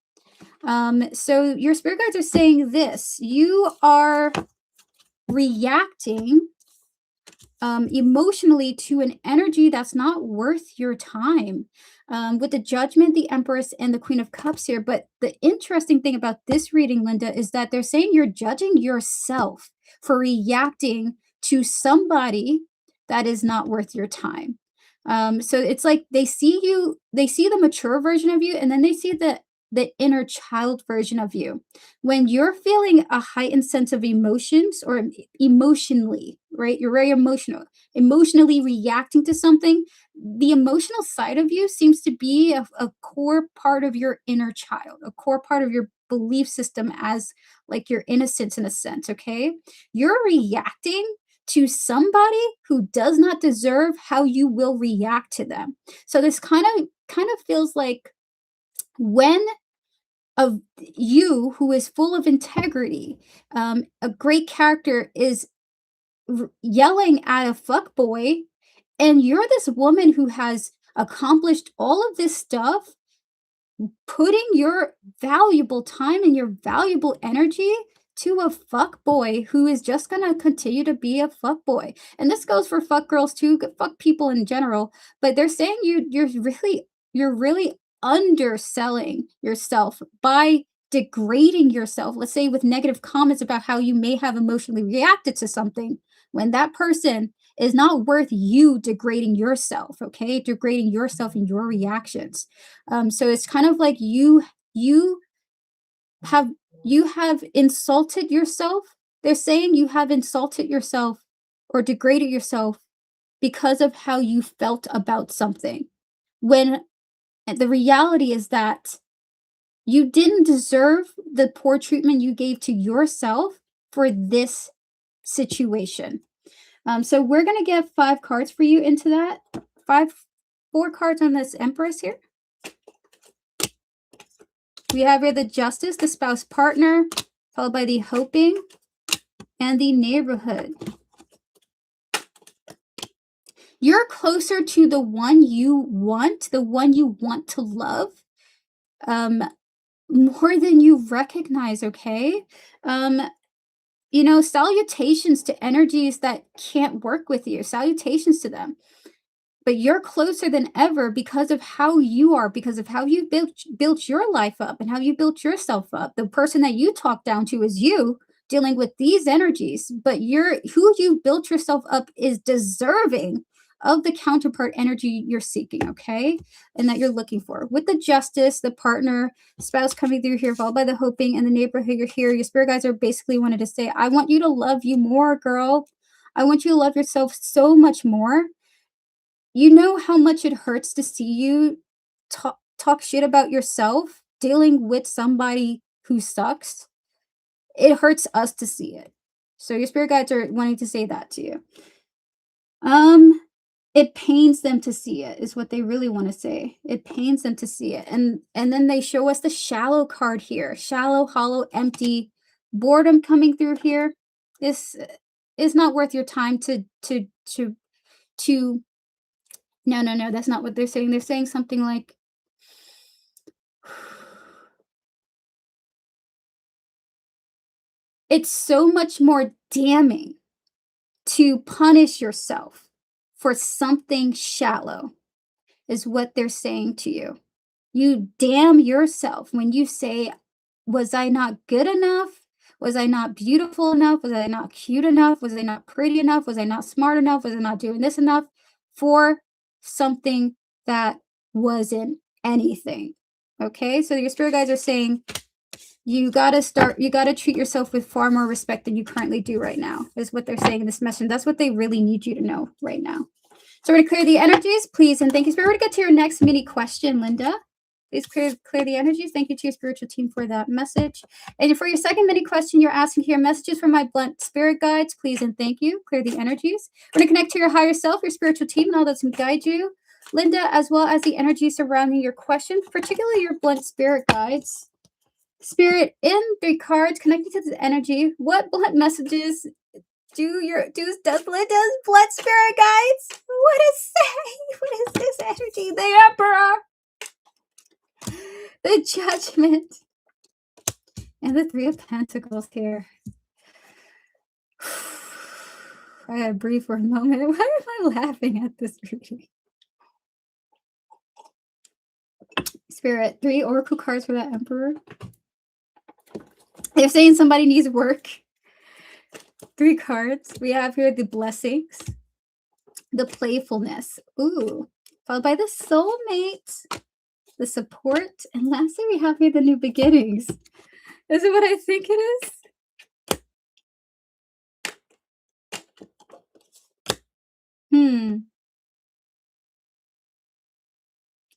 Speaker 1: So your spirit guides are saying this: you are reacting emotionally to an energy that's not worth your time, with the Judgment, the Empress, and the Queen of Cups here. But the interesting thing about this reading, Linda, is that they're saying you're judging yourself for reacting to somebody that is not worth your time. So it's like they see the mature version of you, and then they see the inner child version of you. When you're feeling a heightened sense of emotions or emotionally, right? You're very emotionally reacting to something. The emotional side of you seems to be a core part of your inner child, a core part of your belief system as like your innocence in a sense, okay? You're reacting to somebody who does not deserve how you will react to them. So this kind of feels like when of you who is full of integrity, a great character is yelling at a fuckboy, and you're this woman who has accomplished all of this stuff, putting your valuable time and your valuable energy to a fuck boy who is just gonna continue to be a fuck boy. And this goes for fuck girls too, fuck people in general. But they're saying you're really underselling yourself by degrading yourself. Let's say with negative comments about how you may have emotionally reacted to something when that person is not worth you degrading yourself, okay? Degrading yourself and your reactions. So it's kind of like you have you have insulted yourself. They're saying you have insulted yourself or degraded yourself because of how you felt about something. When the reality is that you didn't deserve the poor treatment you gave to yourself for this situation. So we're gonna get 5 cards for you into that. 4 cards on this Empress here. We have here the Justice, the Spouse Partner, followed by the Hoping, and the Neighborhood. You're closer to the one you want to love, more than you recognize, okay? Salutations to energies that can't work with you. Salutations to them. But you're closer than ever because of how you are, because of how you built your life up and how you built yourself up. The person that you talk down to is you dealing with these energies, but who you built yourself up is deserving of the counterpart energy you're seeking, okay? And that you're looking for. With the Justice, the Partner, Spouse coming through here, followed by the Hoping, and the Neighborhood, you're here. Your spirit guides are basically wanted to say, I want you to love you more, girl. I want you to love yourself so much more. You know how much it hurts to see you talk shit about yourself dealing with somebody who sucks? It hurts us to see it. So your spirit guides are wanting to say that to you. It pains them to see it, is what they really want to say. It pains them to see it. And then they show us the Shallow card here. Shallow, hollow, empty, boredom coming through here. This is not worth your time to no, that's not what they're saying. They're saying something like, it's so much more damning to punish yourself for something shallow, is what they're saying to you. You damn yourself when you say, was I not good enough? Was I not beautiful enough? Was I not cute enough? Was I not pretty enough? Was I not smart enough? Was I not doing this enough for something that wasn't anything? Okay, so your spirit guides are saying you gotta treat yourself with far more respect than you currently do right now, is what they're saying in this message. That's what they really need you to know right now. So we're gonna clear the energies, please, and thank you. Spirit, we're gonna get to your next mini question, Linda. Please clear the energies. Thank you to your spiritual team for that message. And for your second mini question, you're asking here messages from my blunt spirit guides, please and thank you. Clear the energies. We're going to connect to your higher self, your spiritual team, and all that's going to guide you, Linda, as well as the energy surrounding your question, particularly your blunt spirit guides. Spirit, in 3 cards, connecting to the energy, what blunt messages does Linda's blunt spirit guides? What is saying? What is this energy? The Emperor, the Judgment, and the 3 of Pentacles here. I gotta breathe for a moment. Why am I laughing at this reading? Spirit, 3 Oracle cards for that Emperor. They're saying somebody needs work. 3 cards. We have here the Blessings, the Playfulness, ooh, followed by the Soulmate, the Support, and lastly we have here the New Beginnings. Is it what I think it is?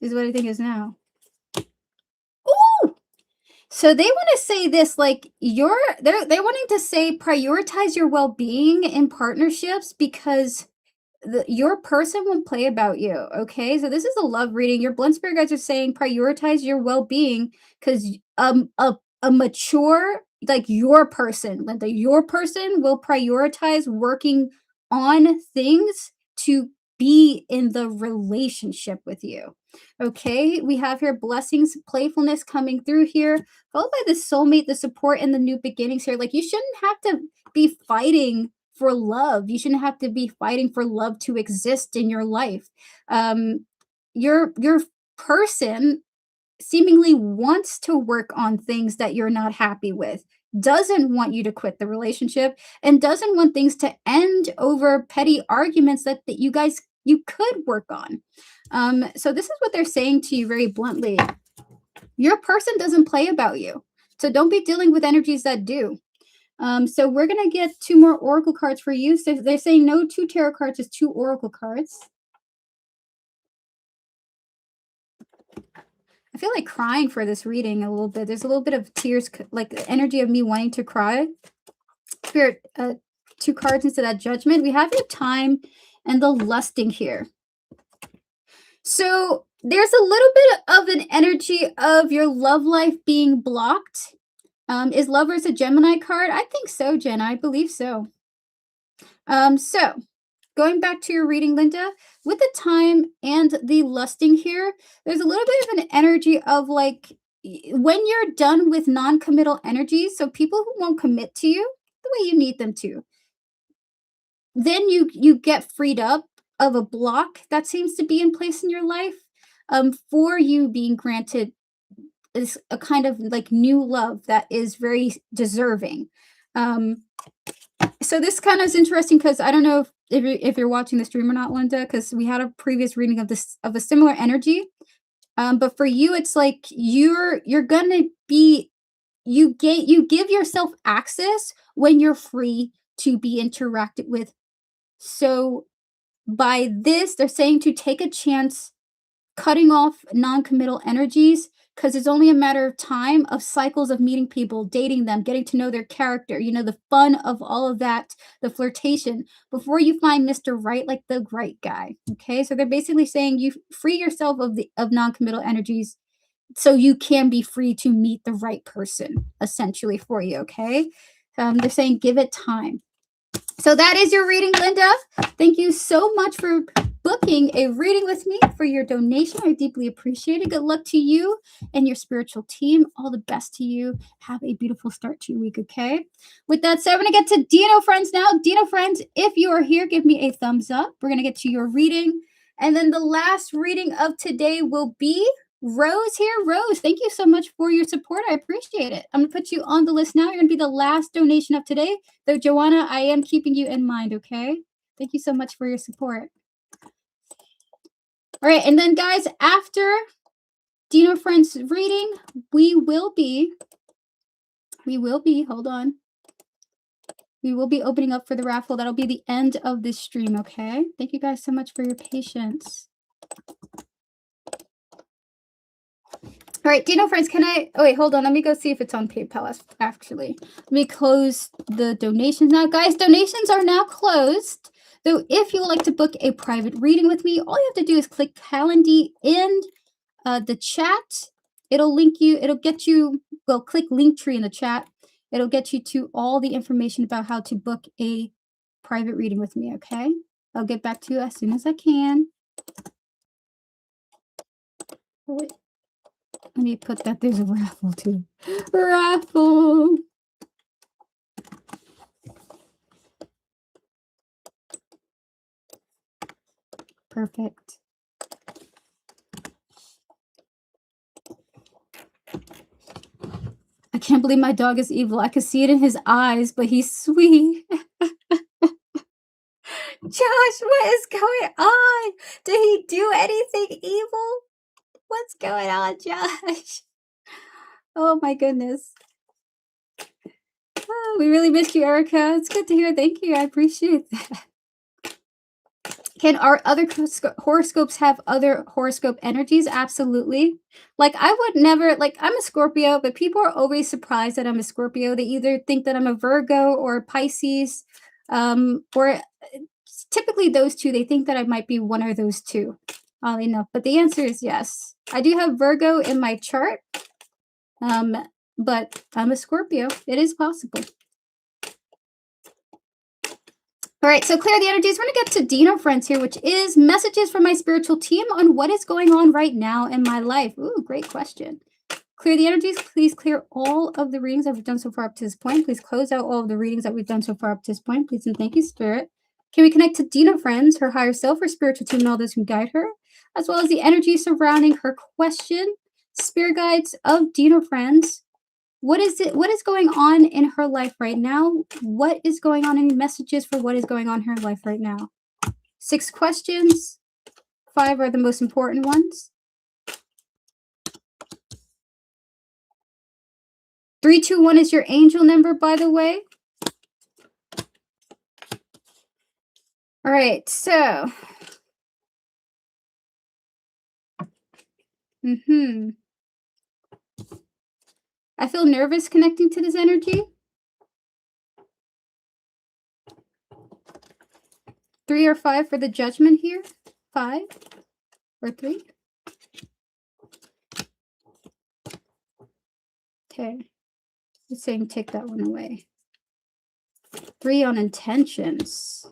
Speaker 1: Is what I think is now. Ooh! So they want to say this, like they're wanting to say prioritize your well-being in partnerships because your person won't play about you. Okay, so this is a love reading. Your blunt spirit guides are saying prioritize your well-being because a mature like your person, Linda, your person will prioritize working on things to be in the relationship with you. Okay, we have here blessings, playfulness coming through here, followed by the soulmate, the support, and the new beginnings here. Like, you shouldn't have to be fighting for love. You shouldn't have to be fighting for love to exist in your life. Your person seemingly wants to work on things that you're not happy with, doesn't want you to quit the relationship, and doesn't want things to end over petty arguments that you could work on. So this is what they're saying to you very bluntly. Your person doesn't play about you. So don't be dealing with energies that do. So we're going to get 2 more oracle cards for you. So they're saying no 2 tarot cards, just 2 oracle cards. I feel like crying for this reading a little bit. There's a little bit of tears, like the energy of me wanting to cry. Spirit, 2 cards into that judgment. We have your time and the lusting here. So there's a little bit of an energy of your love life being blocked. Is Lovers a Gemini card? I think so, Jen. I believe so. So going back to your reading, Linda, with the time and the lusting here, there's a little bit of an energy of like when you're done with non-committal energies, so people who won't commit to you the way you need them to, then you get freed up of a block that seems to be in place in your life, for you being granted is a kind of like new love that is very deserving. So this kind of is interesting because I don't know if you're watching the stream or not, Linda, because we had a previous reading of a similar energy. But for you, it's like you're gonna be you give yourself access when you're free to be interacted with. So by this, they're saying to take a chance cutting off non-committal energies because it's only a matter of time of cycles of meeting people, dating them, getting to know their character, the fun of all of that, the flirtation, before you find Mr. Right, like the right guy. Okay, so they're basically saying you free yourself of non-committal energies so you can be free to meet the right person, essentially, for you. Okay, they're saying give it time. So that is your reading, Linda. Thank you so much for booking a reading with me, for your donation. I deeply appreciate it. Good luck to you and your spiritual team. All the best to you. Have a beautiful start to your week, okay? With that said, I'm going to get to Dino Friends now. Dino Friends, if you are here, give me a thumbs up. We're going to get to your reading. And then the last reading of today will be Rose here. Rose, thank you so much for your support. I appreciate it. I'm going to put you on the list now. You're going to be the last donation of today. Though, Joanna, I am keeping you in mind, okay? Thank you so much for your support. All right, and then, guys, after Dino Friends' reading, we will be, hold on. We will be opening up for the raffle. That'll be the end of this stream, okay? Thank you guys so much for your patience. All right, Dino Friends, oh wait, hold on. Let me go see if it's on PayPal, actually. Let me close the donations now. Guys, donations are now closed. So if you would like to book a private reading with me, all you have to do is click Calendly in the chat. It'll get you, well, click Linktree in the chat. It'll get you to all the information about how to book a private reading with me, okay? I'll get back to you as soon as I can. Wait. Let me put that there's a raffle too. Raffle. Perfect. I can't believe my dog is evil. I could see it in his eyes, but he's sweet. Josh, what is going on? Did he do anything evil? What's going on, Josh? Oh my goodness. Oh, we really missed you, Erica. It's good to hear. Thank you. I appreciate that. Can our other horoscopes have other horoscope energies? Absolutely. Like, I would never, like, I'm a Scorpio, but people are always surprised that I'm a Scorpio. They either think that I'm a Virgo or Pisces, or typically those two. They think that I might be one of those two. Oddly enough, but the answer is yes. I do have Virgo in my chart. but I'm a Scorpio. It is possible. All right, so clear the energies. We're going to get to Dino Friends here, which is messages from my spiritual team on what is going on right now in my life. Ooh, great question. Clear the energies. Please clear all of the readings that we've done so far up to this point. Please close out all of the readings that we've done so far up to this point. Please and thank you, Spirit. Can we connect to Dino Friends, her higher self, her spiritual team, and all those who guide her, as well as the energy surrounding her question? Spirit guides of Dino Friends. What is it? What is going on in her life right now? What is going on? Any messages for what is going on in her life right now? 6 questions. 5 are the most important ones. 321 is your angel number, by the way. All right, so. I feel nervous connecting to this energy. 3 or 5 for the judgment here. 5 or 3. Okay. It's saying take that one away. 3 on intentions.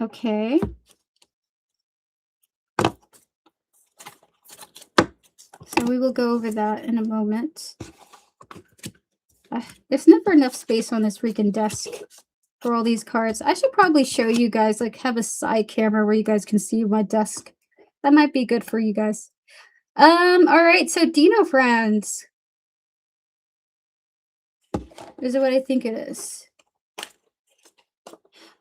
Speaker 1: Okay. So we will go over that in a moment. There's never enough space on this freaking desk for all these cards. I should probably show you guys, like have a side camera where you guys can see my desk. That might be good for you guys. All right, so Dino Friends. Is it what I think it is?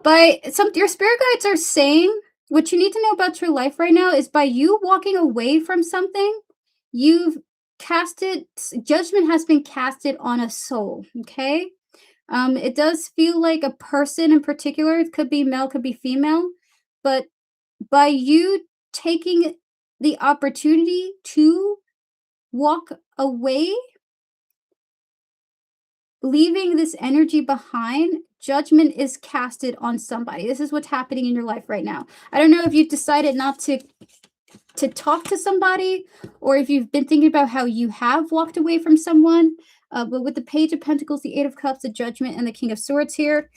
Speaker 1: Your spirit guides are saying what you need to know about your life right now is by you walking away from something, you've judgment has been casted on a soul, okay? It does feel like a person in particular, it could be male, could be female, but by you taking the opportunity to walk away, leaving this energy behind, judgment is casted on somebody. This is what's happening in your life right now. I don't know if you've decided not to talk to somebody, or if you've been thinking about how you have walked away from someone, but with the Page of Pentacles, the 8 of Cups, the Judgment, and the King of Swords here,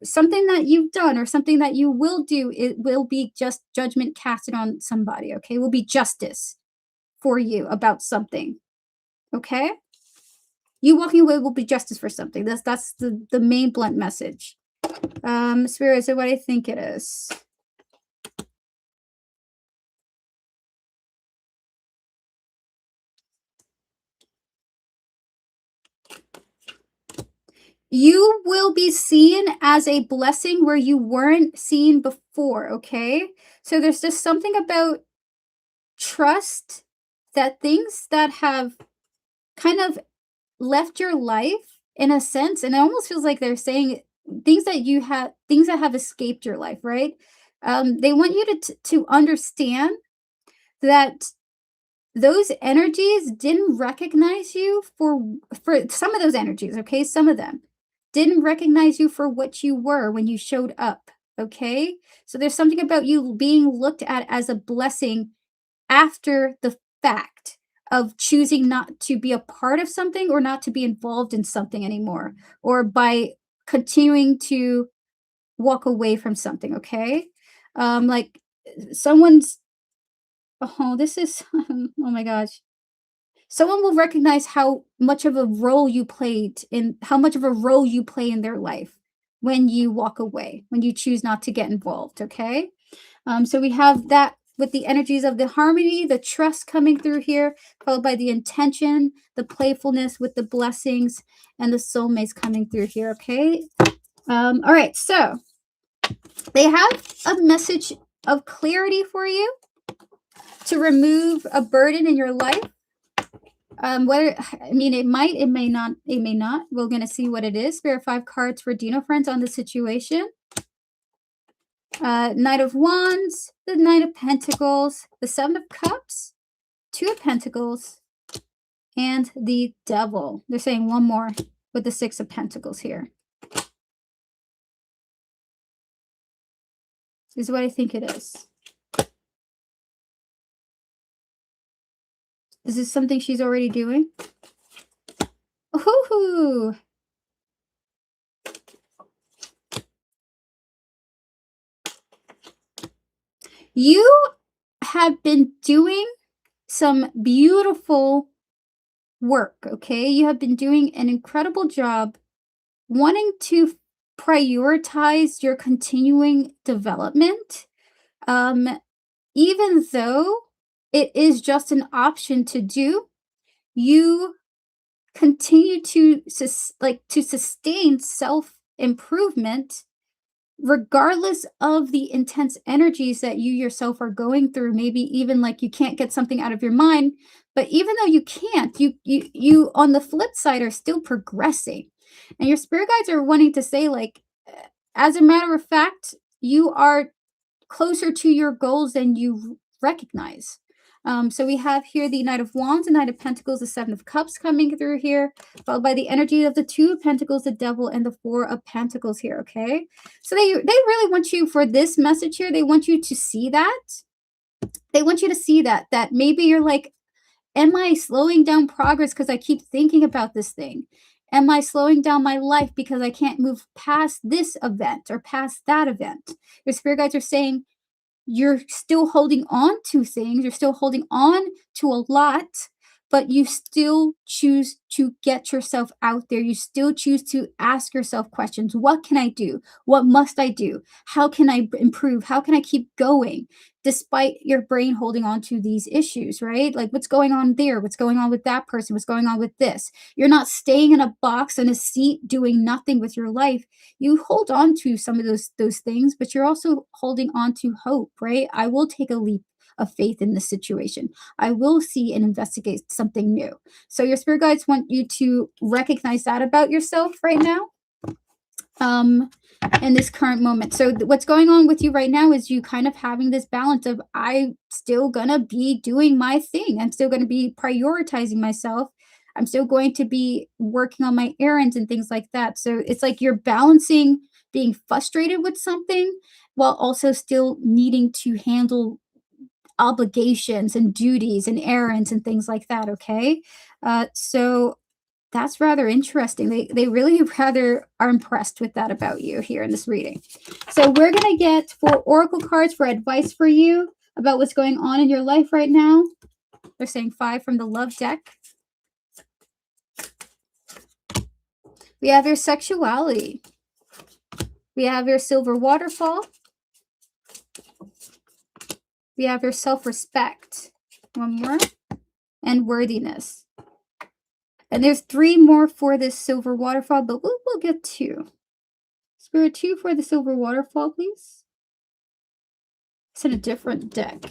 Speaker 1: something that you've done or something that you will do, it will be just judgment casted on somebody, okay? It will be justice for you about something, okay? You walking away will be justice for something. That's the main blunt message. Spirit, is it what I think it is? You will be seen as a blessing where you weren't seen before, okay? So there's just something about trust, that things that have kind of left your life in a sense, and it almost feels like they're saying things that have escaped your life, right? They want you to understand that those energies didn't recognize you for some of those energies, okay? Some of them didn't recognize you for what you were when you showed up, okay? So there's something about you being looked at as a blessing after the fact of choosing not to be a part of something or not to be involved in something anymore, or by continuing to walk away from something, okay? Like someone's, oh, this is, oh my gosh. Someone will recognize how much of a role you played in how much of a role you play in their life when you walk away, when you choose not to get involved, okay? So we have that with the energies of the harmony, the trust coming through here, followed by the intention, the playfulness with the blessings, and the soulmates coming through here, okay? All right, so they have a message of clarity for you to remove a burden in your life. Whether, I mean, it may not. We're going to see what it is. There are 5 cards for Dino Friends on the situation. Knight of Wands, the Knight of Pentacles, the 7 of Cups, 2 of Pentacles, and the Devil. They're saying one more with the 6 of Pentacles here. This is what I think it is. Is this something she's already doing? Ooh. You have been doing some beautiful work, okay? You have been doing an incredible job wanting to prioritize your continuing development. Um, Even though it is just an option to do, you continue to to sustain self improvement regardless of the intense energies that you yourself are going through. Maybe even like you can't get something out of your mind, but even though you can't, you on the flip side are still progressing. And your spirit guides are wanting to say like, as a matter of fact, you are closer to your goals than you recognize. So we have here the Knight of Wands, the Knight of Pentacles, the Seven of Cups coming through here, followed by the energy of the Two of Pentacles, the Devil, and the Four of Pentacles here, okay? So they really want you, for this message here, they want you to see that. They want you to see that maybe you're like, am I slowing down progress because I keep thinking about this thing? Am I slowing down my life because I can't move past this event or past that event? Your spirit guides are saying, you're still holding on to things, you're still holding on to a lot, but you still choose to get yourself out there. You still choose to ask yourself questions. What can I do? What must I do? How can I improve? How can I keep going despite your brain holding on to these issues, right? Like what's going on there? What's going on with that person? What's going on with this? You're not staying in a box in a seat doing nothing with your life. You hold on to some of those things, but you're also holding on to hope, right? I will take a leap of faith in this situation. I will see and investigate something new. So your spirit guides want you to recognize that about yourself right now. In this current moment. So what's going on with you right now is you kind of having this balance of, I still gonna be doing my thing. I'm still gonna be prioritizing myself. I'm still going to be working on my errands and things like that. So it's like you're balancing being frustrated with something while also still needing to handle obligations and duties and errands and things like that. Okay. So that's rather interesting. They really rather are impressed with that about you here in this reading. So we're gonna get 4 oracle cards for advice for you about what's going on in your life right now. They're saying 5 from the love deck. We have your sexuality. We have your silver waterfall. We have your self-respect. One more. And worthiness. And there's 3 more for this silver waterfall, but we'll get 2. Spirit 2 for the silver waterfall, please. It's in a different deck.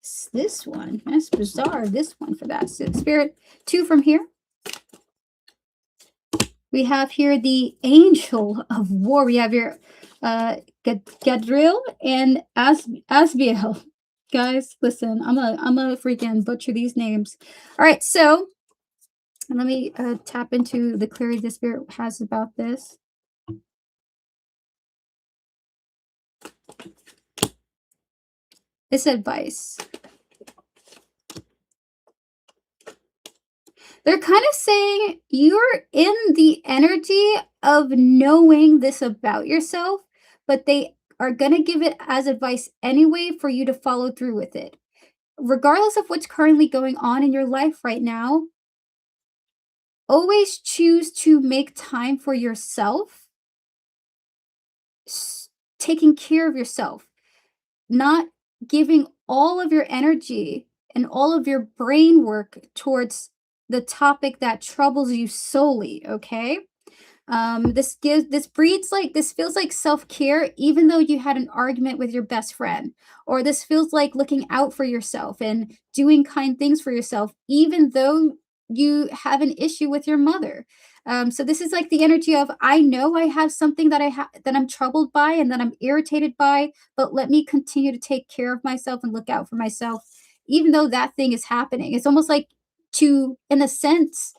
Speaker 1: It's this one. That's bizarre. This one for that. So Spirit 2 from here. We have here the Angel of War. We have your Gadriel and Asbiel. Guys, listen, I'm a freaking butcher these names. All right, so let me tap into the clarity the Spirit has about this. This advice. They're kind of saying you're in the energy of knowing this about yourself, but they are going to give it as advice anyway for you to follow through with it. Regardless of what's currently going on in your life right now, always choose to make time for yourself, taking care of yourself, not giving all of your energy and all of your brain work towards the topic that troubles you solely, okay? This breeds like, this feels like self-care even though you had an argument with your best friend, or this feels like looking out for yourself and doing kind things for yourself even though you have an issue with your mother. So this is like the energy of, I know I have something that that I'm troubled by and that I'm irritated by, but let me continue to take care of myself and look out for myself even though that thing is happening. It's almost like to, in a sense,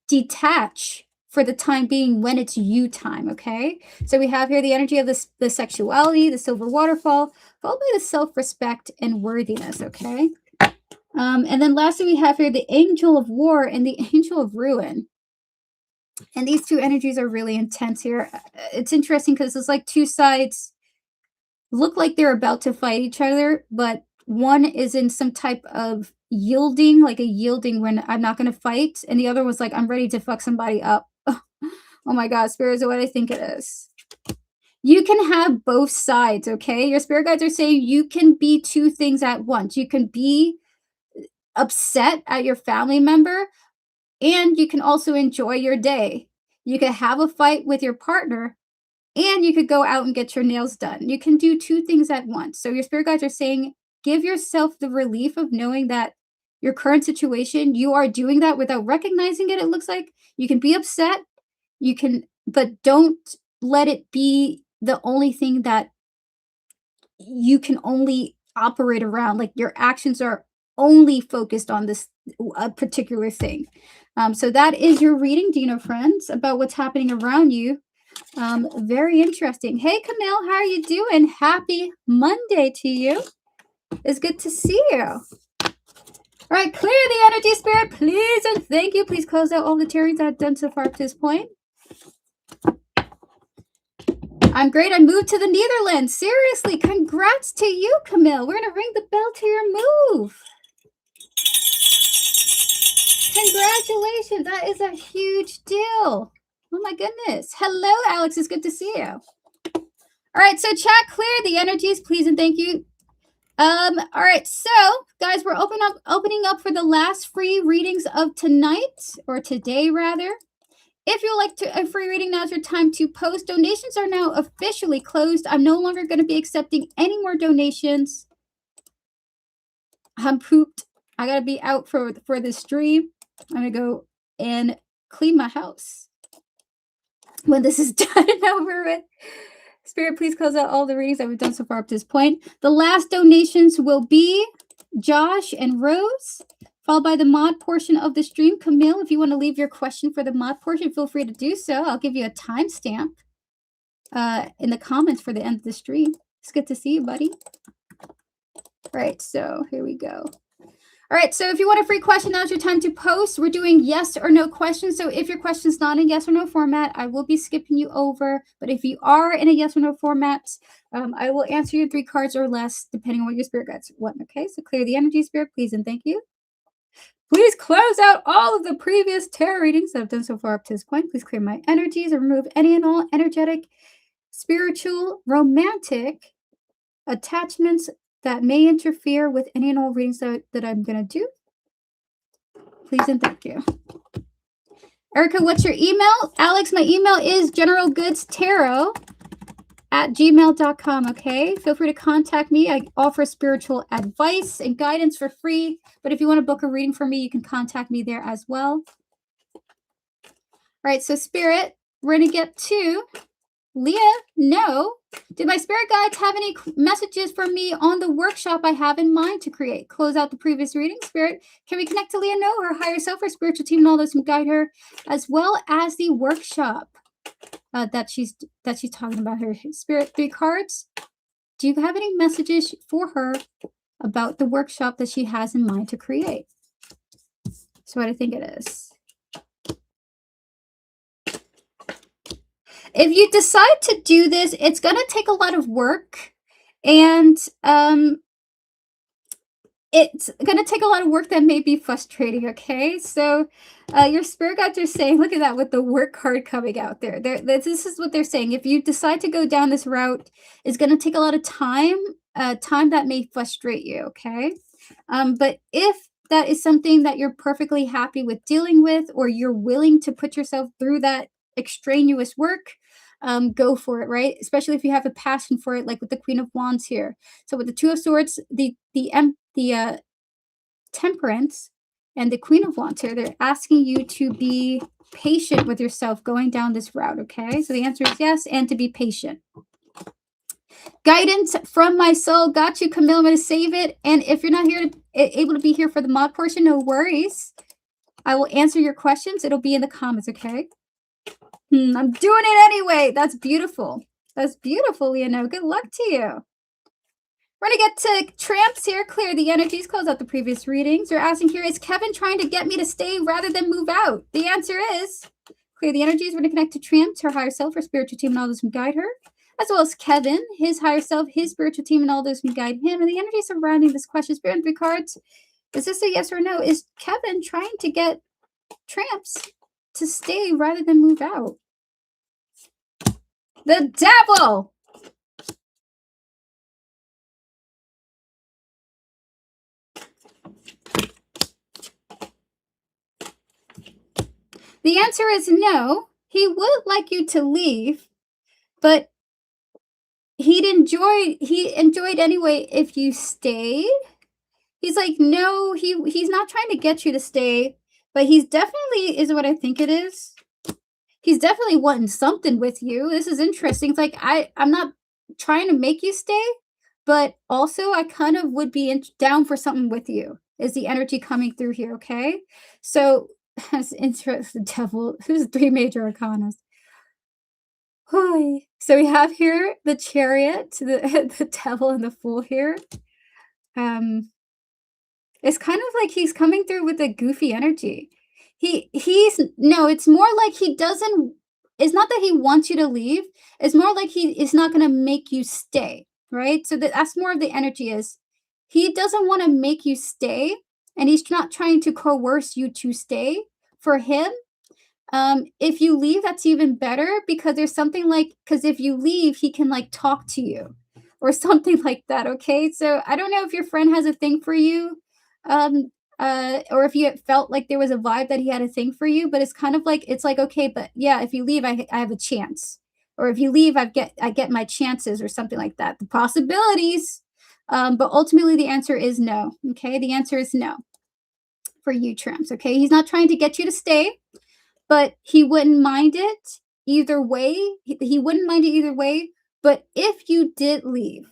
Speaker 1: detach for the time being when it's you time, okay? So we have here the energy of the sexuality, the silver waterfall, followed by the self-respect and worthiness, okay? And then lastly, we have here the angel of war and the angel of ruin. And these two energies are really intense here. It's interesting because it's like two sides look like they're about to fight each other, but one is in some type of yielding, like a yielding when I'm not going to fight. And the other was like, I'm ready to fuck somebody up. Oh my God, spirit is what I think it is. You can have both sides, okay? Your spirit guides are saying you can be two things at once. You can be upset at your family member, and you can also enjoy your day. You could have a fight with your partner, and you could go out and get your nails done. You can do two things at once. So your spirit guides are saying, give yourself the relief of knowing that your current situation, you are doing that without recognizing it. It looks like you can be upset, but don't let it be the only thing that you can only operate around. Like your actions are only focused on this a particular thing. So that is your reading, Dino friends, about what's happening around you. Very interesting. Hey, Camille, how are you doing? Happy Monday to you. It's good to see you. All right, clear the energy, spirit, please, and thank you. Please close out all the tarotings I've done so far up to this point. I'm great. I moved to the Netherlands. Seriously, congrats to you, Camille. We're going to ring the bell to your move. Congratulations. That is a huge deal. Oh my goodness. Hello, Alex. It's good to see you. All right, so chat, clear the energies, please, and thank you. All right, so guys, we're opening up for the last free readings of tonight, or today rather. If you'd like a free reading, now's your time to post. Donations are now officially closed. I'm no longer going to be accepting any more donations. I'm pooped. I got to be out for this stream. I'm going to go and clean my house when this is done and over with. Spirit, please close out all the readings that we've done so far up to this point. The last donations will be Josh and Rose, followed by the mod portion of the stream. Camille, if you want to leave your question for the mod portion, feel free to do so. I'll give you a timestamp in the comments for the end of the stream. It's good to see you, buddy. All right, so here we go. All right, so if you want a free question, now's your time to post. We're doing yes or no questions. So if your question's not in yes or no format, I will be skipping you over. But if you are in a yes or no format, I will answer you 3 cards or less, depending on what your spirit guides want. Okay, so clear the energy, spirit, please, and thank you. Please close out all of the previous tarot readings that I've done so far up to this point. Please clear my energies and remove any and all energetic, spiritual, romantic attachments that may interfere with any and all readings that I'm going to do. Please and thank you. Erica, what's your email? Alex, my email is generalgoodstarot@gmail.com, okay? Feel free to contact me. I offer spiritual advice and guidance for free, but if you want to book a reading for me, you can contact me there as well. All right, so Spirit, we're going to get to Leah. No. Did my spirit guides have any messages for me on the workshop I have in mind to create? Close out the previous reading. Spirit, can we connect to Leah? No, her higher self, her spiritual team, and all those who guide her, as well as the workshop that she's talking about. Her Spirit, 3 cards. Do you have any messages for her about the workshop that she has in mind to create? That's what I think it is. If you decide to do this, it's going to take a lot of work, and it's going to take a lot of work that may be frustrating, okay? So your spirit guides are saying, look at that with the work card coming out there. This is what they're saying. If you decide to go down this route, it's going to take a lot of time, time that may frustrate you, okay? But if that is something that you're perfectly happy with dealing with, or you're willing to put yourself through that extraneous work, go for it, right? Especially if you have a passion for it, like with the Queen of Wands here. So with the 2 of Swords, the Temperance, and the Queen of Wands here, they're asking you to be patient with yourself going down this route, okay? So the answer is yes, and to be patient. Guidance from my soul. Got you, Camille. I'm going to save it. And if you're not able to be here for the mod portion, no worries. I will answer your questions. It'll be in the comments, okay? I'm doing it anyway. That's beautiful. That's beautiful, Leonardo. Good luck to you. We're going to get to tramps here. Clear the energies. Close out the previous readings. You're asking here, is Kevin trying to get me to stay rather than move out? The answer is clear the energies. We're going to connect to tramps, her higher self, her spiritual team, and all those who guide her, as well as Kevin, his higher self, his spiritual team, and all those who guide him. And the energy surrounding this question, Spirit and 3 cards. Is this a yes or no? Is Kevin trying to get tramps to stay rather than move out? The devil! The answer is no. He would like you to leave, but he'd enjoyed anyway if you stayed. He's like, no, he's not trying to get you to stay, but he's definitely, is what I think it is. He's definitely wanting something with you. This is interesting. It's like, I'm not trying to make you stay, but also I kind of would be down for something with you, is the energy coming through here, okay? So, that's interesting. Devil, who's 3 major arcanas. So we have here the Chariot, the Devil, and the Fool here. It's kind of like he's coming through with a goofy energy. It's more like he doesn't. It's not that he wants you to leave. It's more like he is not going to make you stay, right? So that's more of the energy is he doesn't want to make you stay, and he's not trying to coerce you to stay. For him, if you leave, that's even better because there's something like because if you leave, he can like talk to you or something like that. Okay, so I don't know if your friend has a thing for you, or if you felt like there was a vibe that he had a thing for you, but it's kind of like it's like okay, but yeah, if you leave, I have a chance, or if you leave, I get my chances or something like that. The possibilities, but ultimately the answer is no. Okay, the answer is no for you, tramps. Okay, he's not trying to get you to stay. But he wouldn't mind it either way. He wouldn't mind it either way. But if you did leave,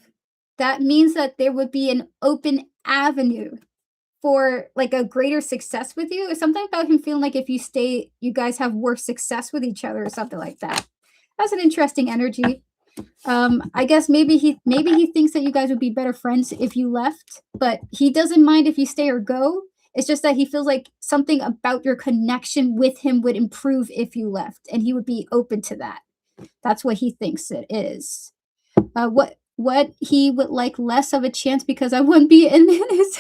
Speaker 1: that means that there would be an open avenue for like a greater success with you. It's something about him feeling like if you stay, you guys have worse success with each other or something like that. That's an interesting energy. I guess maybe he thinks that you guys would be better friends if you left, but he doesn't mind if you stay or go. It's just that he feels like something about your connection with him would improve if you left, and he would be open to that. That's what he thinks it is. What he would like less of a chance because I wouldn't be in his.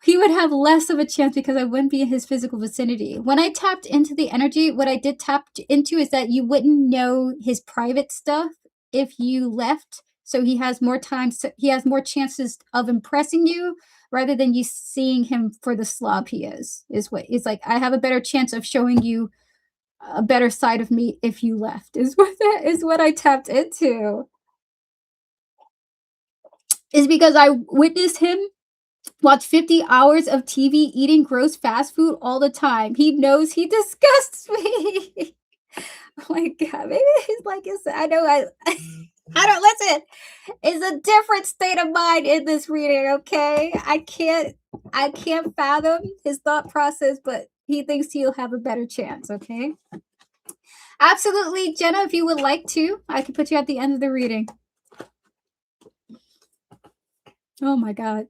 Speaker 1: He would have less of a chance because I wouldn't be in his physical vicinity. When I tapped into the energy, what I did tap into is that you wouldn't know his private stuff if you left. So he has more time. So he has more chances of impressing you rather than you seeing him for the slob he is what he's like. I have a better chance of showing you a better side of me if you left is what I tapped into. Is because I witnessed him watch 50 hours of TV eating gross fast food all the time. He knows he disgusts me. Oh my god, maybe he's like I know I don't listen. It's a different state of mind in this reading, okay? I can't fathom his thought process, but he thinks he'll have a better chance, okay? Absolutely, Jenna, if you would like to, I can put you at the end of the reading. Oh my god.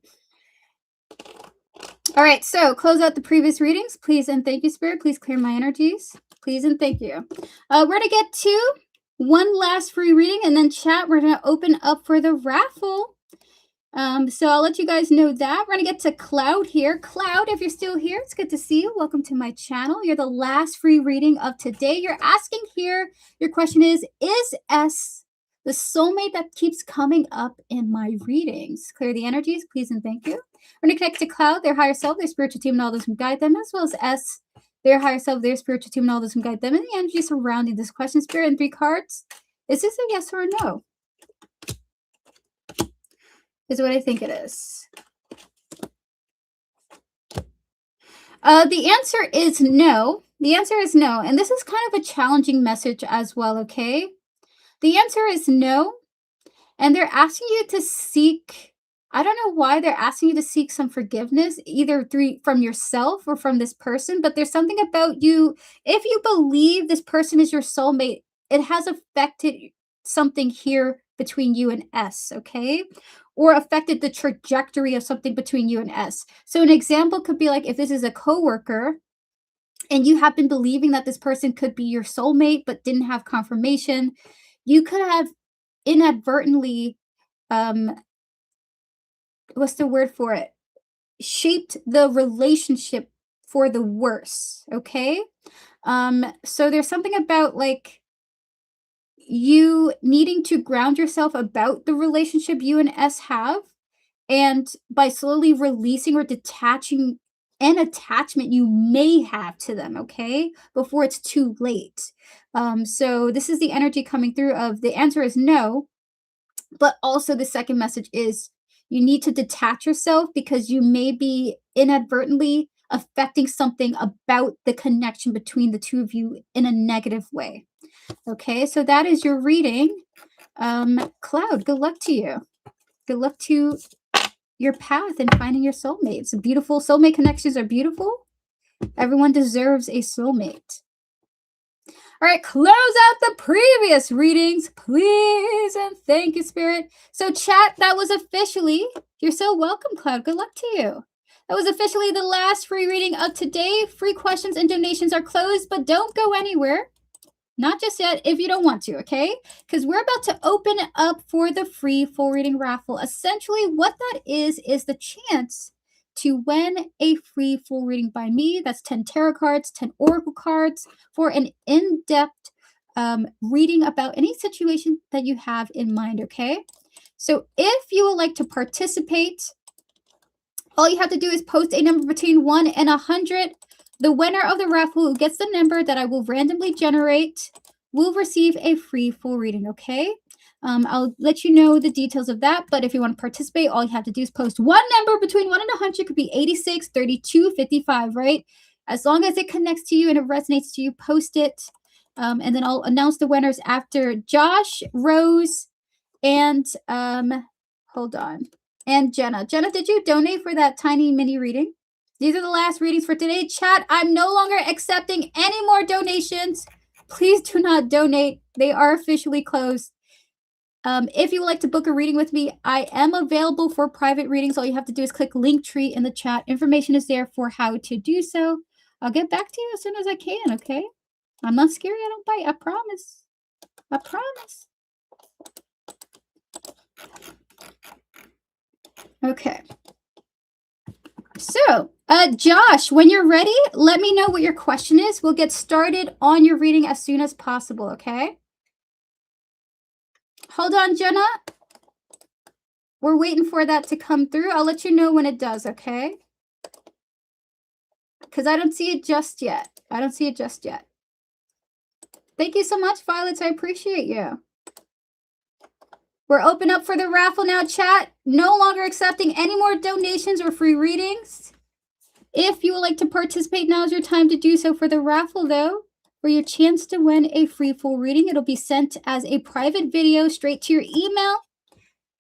Speaker 1: All right, so close out the previous readings, please and thank you, Spirit. Please clear my energies. Please and thank you. We're going to get to one last free reading, and then chat, we're going to open up for the raffle. So I'll let you guys know that. We're going to get to Cloud here. Cloud, if you're still here, it's good to see you. Welcome to my channel. You're the last free reading of today. You're asking here, your question is S the soulmate that keeps coming up in my readings? Clear the energies, please and thank you. We're going to connect to Cloud, their higher self, their spiritual team, and all those who guide them, as well as S, their higher self, their spiritual team, and all those who guide them, and the energy surrounding this question. Spirit and 3 cards. Is this a yes or a no? Is what I think it is. The answer is no. The answer is no. And this is kind of a challenging message as well, okay? The answer is no. And they're asking you to seek I don't know why they're asking you to seek some forgiveness, either from yourself or from this person, but there's something about you. If you believe this person is your soulmate, it has affected something here between you and S, okay? Or affected the trajectory of something between you and S. So an example could be like if this is a coworker and you have been believing that this person could be your soulmate but didn't have confirmation, you could have inadvertently um what's the word for it? Shaped the relationship for the worse, okay? So there's something about like you needing to ground yourself about the relationship you and S have, and by slowly releasing or detaching an attachment you may have to them, okay? Before it's too late. So this is the energy coming through of the answer is no, but also the second message is you need to detach yourself because you may be inadvertently affecting something about the connection between the two of you in a negative way. Okay, so that is your reading. Cloud, good luck to you. Good luck to your path in finding your soulmate. It's a beautiful soulmate connections are beautiful. Everyone deserves a soulmate. All right, close out the previous readings, please, and thank you, Spirit. So, chat, that was officially, you're so welcome, Cloud. Good luck to you. That was officially the last free reading of today. Free questions and donations are closed, but don't go anywhere. Not just yet, if you don't want to, okay? Because we're about to open it up for the free full reading raffle. Essentially, what that is the chance to win a free full reading by me. That's 10 tarot cards, 10 oracle cards for an in-depth reading about any situation that you have in mind, okay? So if you would like to participate, all you have to do is post a number between 1 and 100. The winner of the raffle who gets the number that I will randomly generate will receive a free full reading, okay? I'll let you know the details of that, but if you want to participate, all you have to do is post one number between 1 and 100. Could be 86, 32, 55, right? As long as it connects to you and it resonates to you, post it. And then I'll announce the winners after Josh, Rose, and hold on. And Jenna. Jenna, did you donate for that tiny mini reading? These are the last readings for today. Chat, I'm no longer accepting any more donations. Please do not donate. They are officially closed. If you would like to book a reading with me, I am available for private readings. All you have to do is click Linktree in the chat. Information is there for how to do so. I'll get back to you as soon as I can, okay? I'm not scary. I don't bite. I promise. I promise. Okay. So, Josh, when you're ready, let me know what your question is. We'll get started on your reading as soon as possible, okay? Hold on, Jenna. We're waiting for that to come through. I'll let you know when it does, okay? Because I don't see it just yet. I don't see it just yet. Thank you so much, Violets. I appreciate you. We're open up for the raffle now, chat. No longer accepting any more donations or free readings. If you would like to participate, now is your time to do so for the raffle, though. For your chance to win a free full reading, it'll be sent as a private video straight to your email,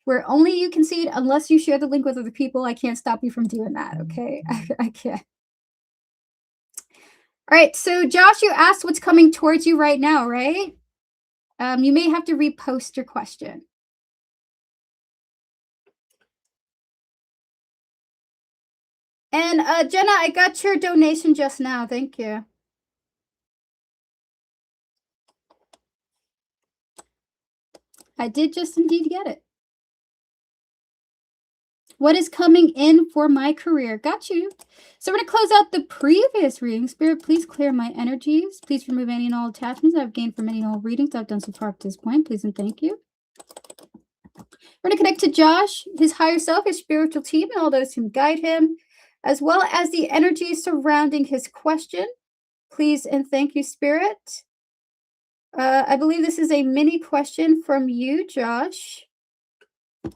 Speaker 1: where only you can see it unless you share the link with other people. I can't stop you from doing that, okay? I can't. All right, so Josh, you asked what's coming towards you right now, right? You may have to repost your question. And Jenna, I got your donation just now. Thank you. I did just indeed get it. What is coming in for my career? Got you. So we're going to close out the previous reading. Spirit, please clear my energies. Please remove any and all attachments I've gained from any and all readings I've done so far up to this point. Please and thank you. We're going to connect to Josh, his higher self, his spiritual team, and all those who guide him, as well as the energy surrounding his question. Please and thank you, Spirit. I believe this is a mini question from you, Josh.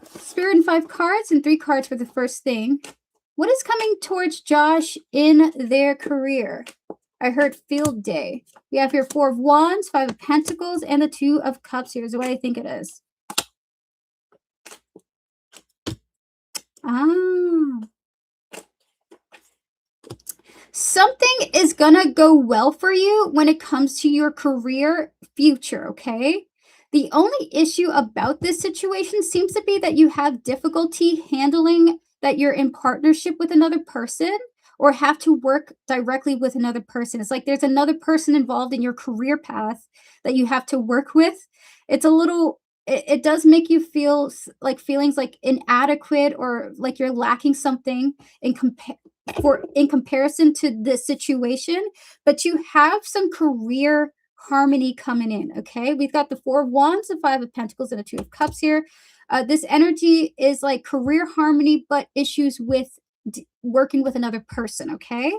Speaker 1: Spirit and 5 cards and 3 cards for the first thing. What is coming towards Josh in their career? I heard field day. We have here 4 of Wands, 5 of Pentacles, and the 2 of Cups. Here's what I think it is. Ah. Something is gonna go well for you when it comes to your career future, okay? The only issue about this situation seems to be that you have difficulty handling that you're in partnership with another person or have to work directly with another person. It's like there's another person involved in your career path that you have to work with. It's a little it does make you feel like feelings like inadequate or like you're lacking something in for in comparison to this situation, but you have some career harmony coming in, okay? We've got the 4 of Wands, the 5 of Pentacles, and the 2 of Cups here. This energy is like career harmony, but issues with working with another person, okay?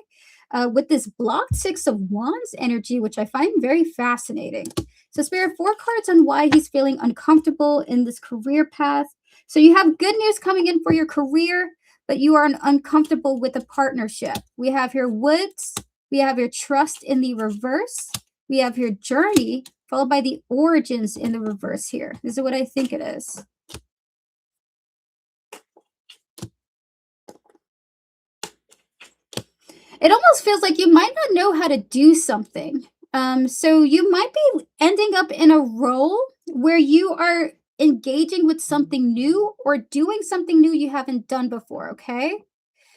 Speaker 1: With this blocked 6 of Wands energy, which I find very fascinating. So, Spirit, 4 cards on why he's feeling uncomfortable in this career path. So, you have good news coming in for your career, but you are uncomfortable with a partnership. We have here Woods, we have your Trust in the reverse, we have your Journey, followed by the Origins in the reverse here. This is what I think it is. It almost feels like you might not know how to do something. So you might be ending up in a role where you are engaging with something new or doing something new you haven't done before, okay?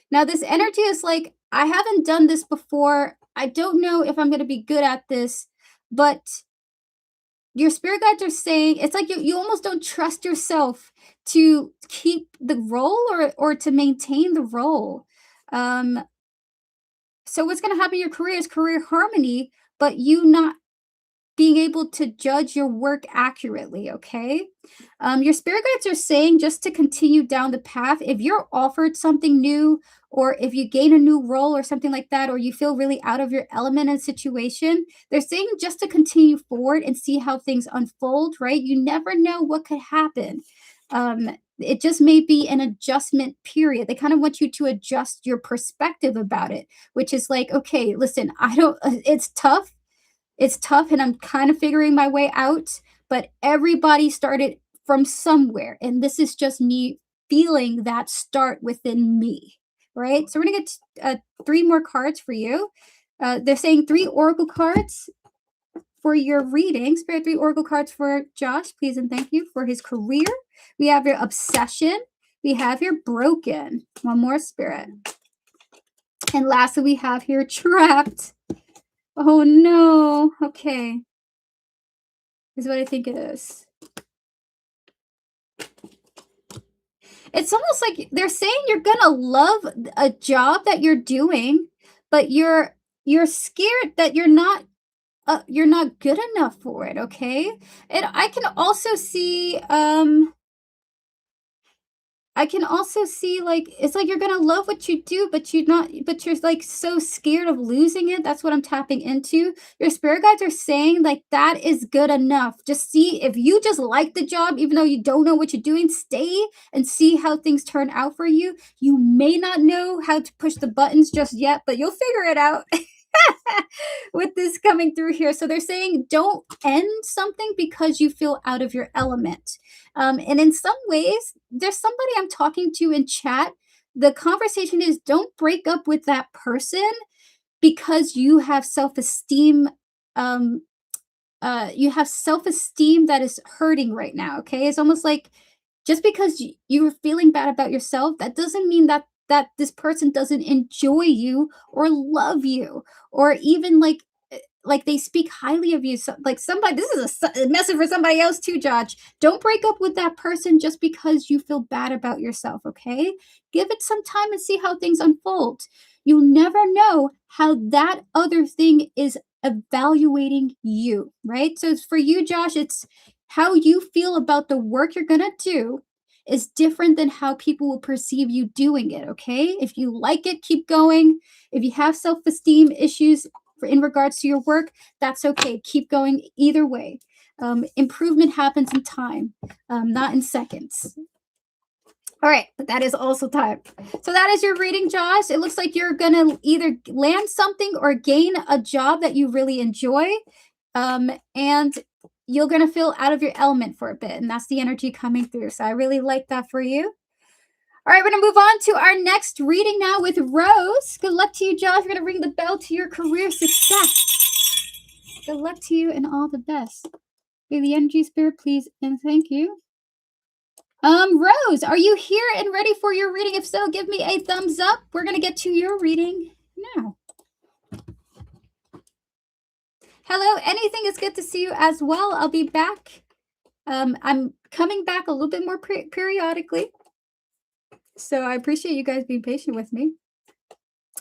Speaker 1: Now, this energy is like, I haven't done this before. I don't know if I'm going to be good at this, but your spirit guides are saying it's like you almost don't trust yourself to keep the role or to maintain the role. Um, so what's going to happen in your career is career harmony, but you not being able to judge your work accurately, okay? Your spirit guides are saying just to continue down the path. If you're offered something new, or if you gain a new role or something like that, or you feel really out of your element in a situation, they're saying just to continue forward and see how things unfold, right? You never know what could happen. It just may be an adjustment period. They kind of want you to adjust your perspective about it, which is like, okay, listen, I don't, it's tough and I'm kind of figuring my way out, but everybody started from somewhere. And this is just me feeling that start within me, right? So we're going to get 3 more cards for you. They're saying 3 oracle cards for your reading. Spirit, 3 oracle cards for Josh, please and thank you for his career. We have your obsession. We have your broken. One more, Spirit. And lastly, we have here trapped. Oh no. Okay. Is what I think it is. It's almost like they're saying you're gonna love a job that you're doing, but you're scared that you're not good enough for it, okay? And I can also see, like, it's like you're gonna love what you do, but you're, like, so scared of losing it. That's what I'm tapping into. Your spirit guides are saying, like, that is good enough. Just see if you just like the job, even though you don't know what you're doing, stay and see how things turn out for you. You may not know how to push the buttons just yet, but you'll figure it out. With this coming through here. So they're saying don't end something because you feel out of your element. And in some ways, there's somebody I'm talking to in chat. The conversation is don't break up with that person because you have self-esteem. You have self-esteem that is hurting right now. Okay. It's almost like just because you're feeling bad about yourself, that doesn't mean that this person doesn't enjoy you or love you or even like they speak highly of you. So, like somebody, this is a message for somebody else too, Josh. Don't break up with that person just because you feel bad about yourself, okay? Give it some time and see how things unfold. You'll never know how that other thing is evaluating you, right? So it's for you, Josh, it's how you feel about the work you're gonna do is different than how people will perceive you doing it, okay? If you like it, keep going. If you have self esteem issues in regards to your work, that's okay. Keep going either way. Improvement happens in time, not in seconds. All right, but that is also time. So that is your reading, Josh. It looks like you're gonna either land something or gain a job that you really enjoy, and you're gonna feel out of your element for a bit, and that's the energy coming through. So I really like that for you. All right, we're going to move on to our next reading now with Rose. Good luck to you, Josh. We're going to ring the bell to your career success. Good luck to you and all the best. May the energy spirit please and thank you. Rose, are you here and ready for your reading? If so, give me a thumbs up. We're going to get to your reading now. Hello, anything is good to see you as well. I'll be back. I'm coming back a little bit more periodically. So I appreciate you guys being patient with me.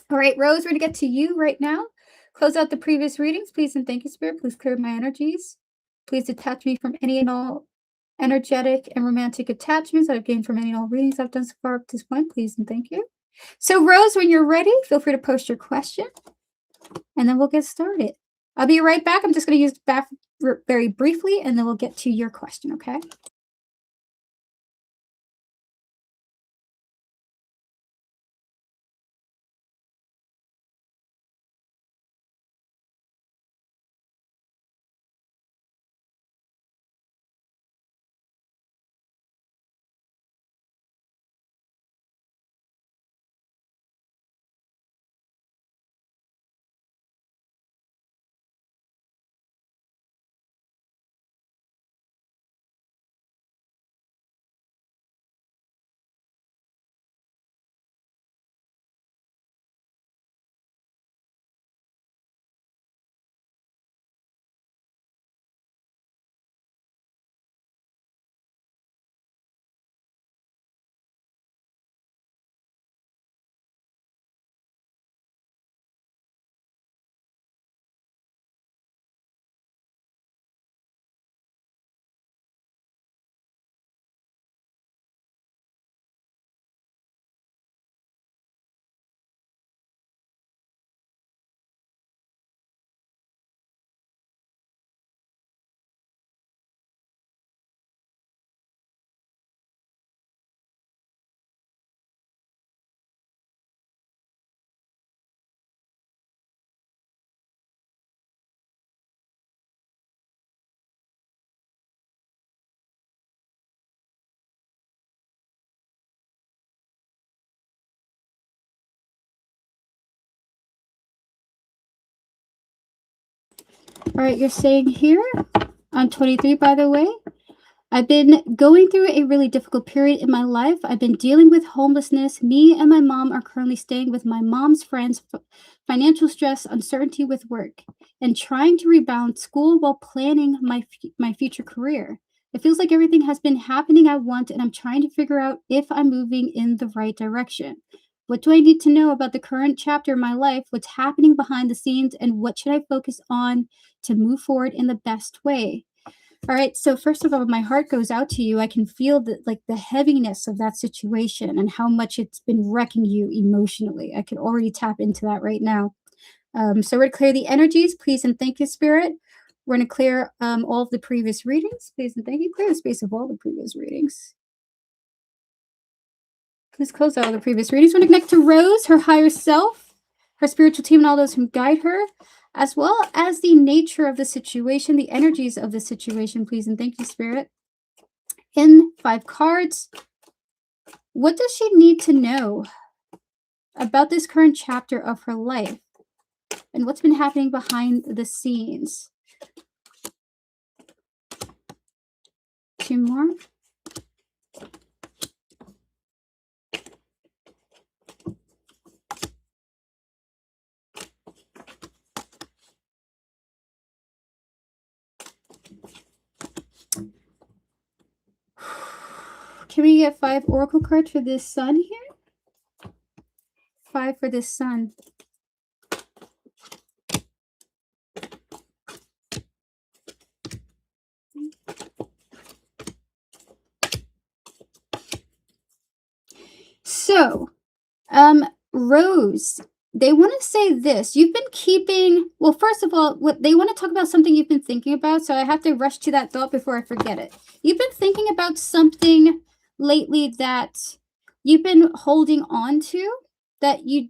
Speaker 1: All right, Rose, we're going to get to you right now. Close out the previous readings, please, and thank you, Spirit. Please clear my energies. Please detach me from any and all energetic and romantic attachments that I've gained from any and all readings I've done so far up to this point, please, and thank you. So, Rose, when you're ready, feel free to post your question, and then we'll get started. I'll be right back. I'm just going to use it back very briefly, and then we'll get to your question, okay? All right, you're saying here, I'm 23, by the way. I've been going through a really difficult period in my life. I've been dealing with homelessness. Me and my mom are currently staying with my mom's friends, financial stress, uncertainty with work, and trying to rebound school while planning my future career. It feels like everything has been happening at once, and I'm trying to figure out if I'm moving in the right direction. What do I need to know about the current chapter of my life? What's happening behind the scenes, and what should I focus on to move forward in the best way? All right. So first of all, my heart goes out to you. I can feel the heaviness of that situation and how much it's been wrecking you emotionally. I can already tap into that right now. So we're going to clear the energies, please, and thank you, Spirit. We're going to clear all of the previous readings, please, and thank you. Clear the space of all the previous readings. Please close out all the previous readings. We're going to connect to Rose, her higher self, her spiritual team, and all those who guide her, as well as the nature of the situation, the energies of the situation, please, and thank you, Spirit. In 5 cards, what does she need to know about this current chapter of her life and what's been happening behind the scenes? 2 more. Can we get 5 oracle cards for this sun here? 5 for this sun. So, Rose, they want to say this. You've been keeping, well, first of all, what they want to talk about something you've been thinking about, so I have to rush to that thought before I forget it. You've been thinking about something lately that you've been holding on to that you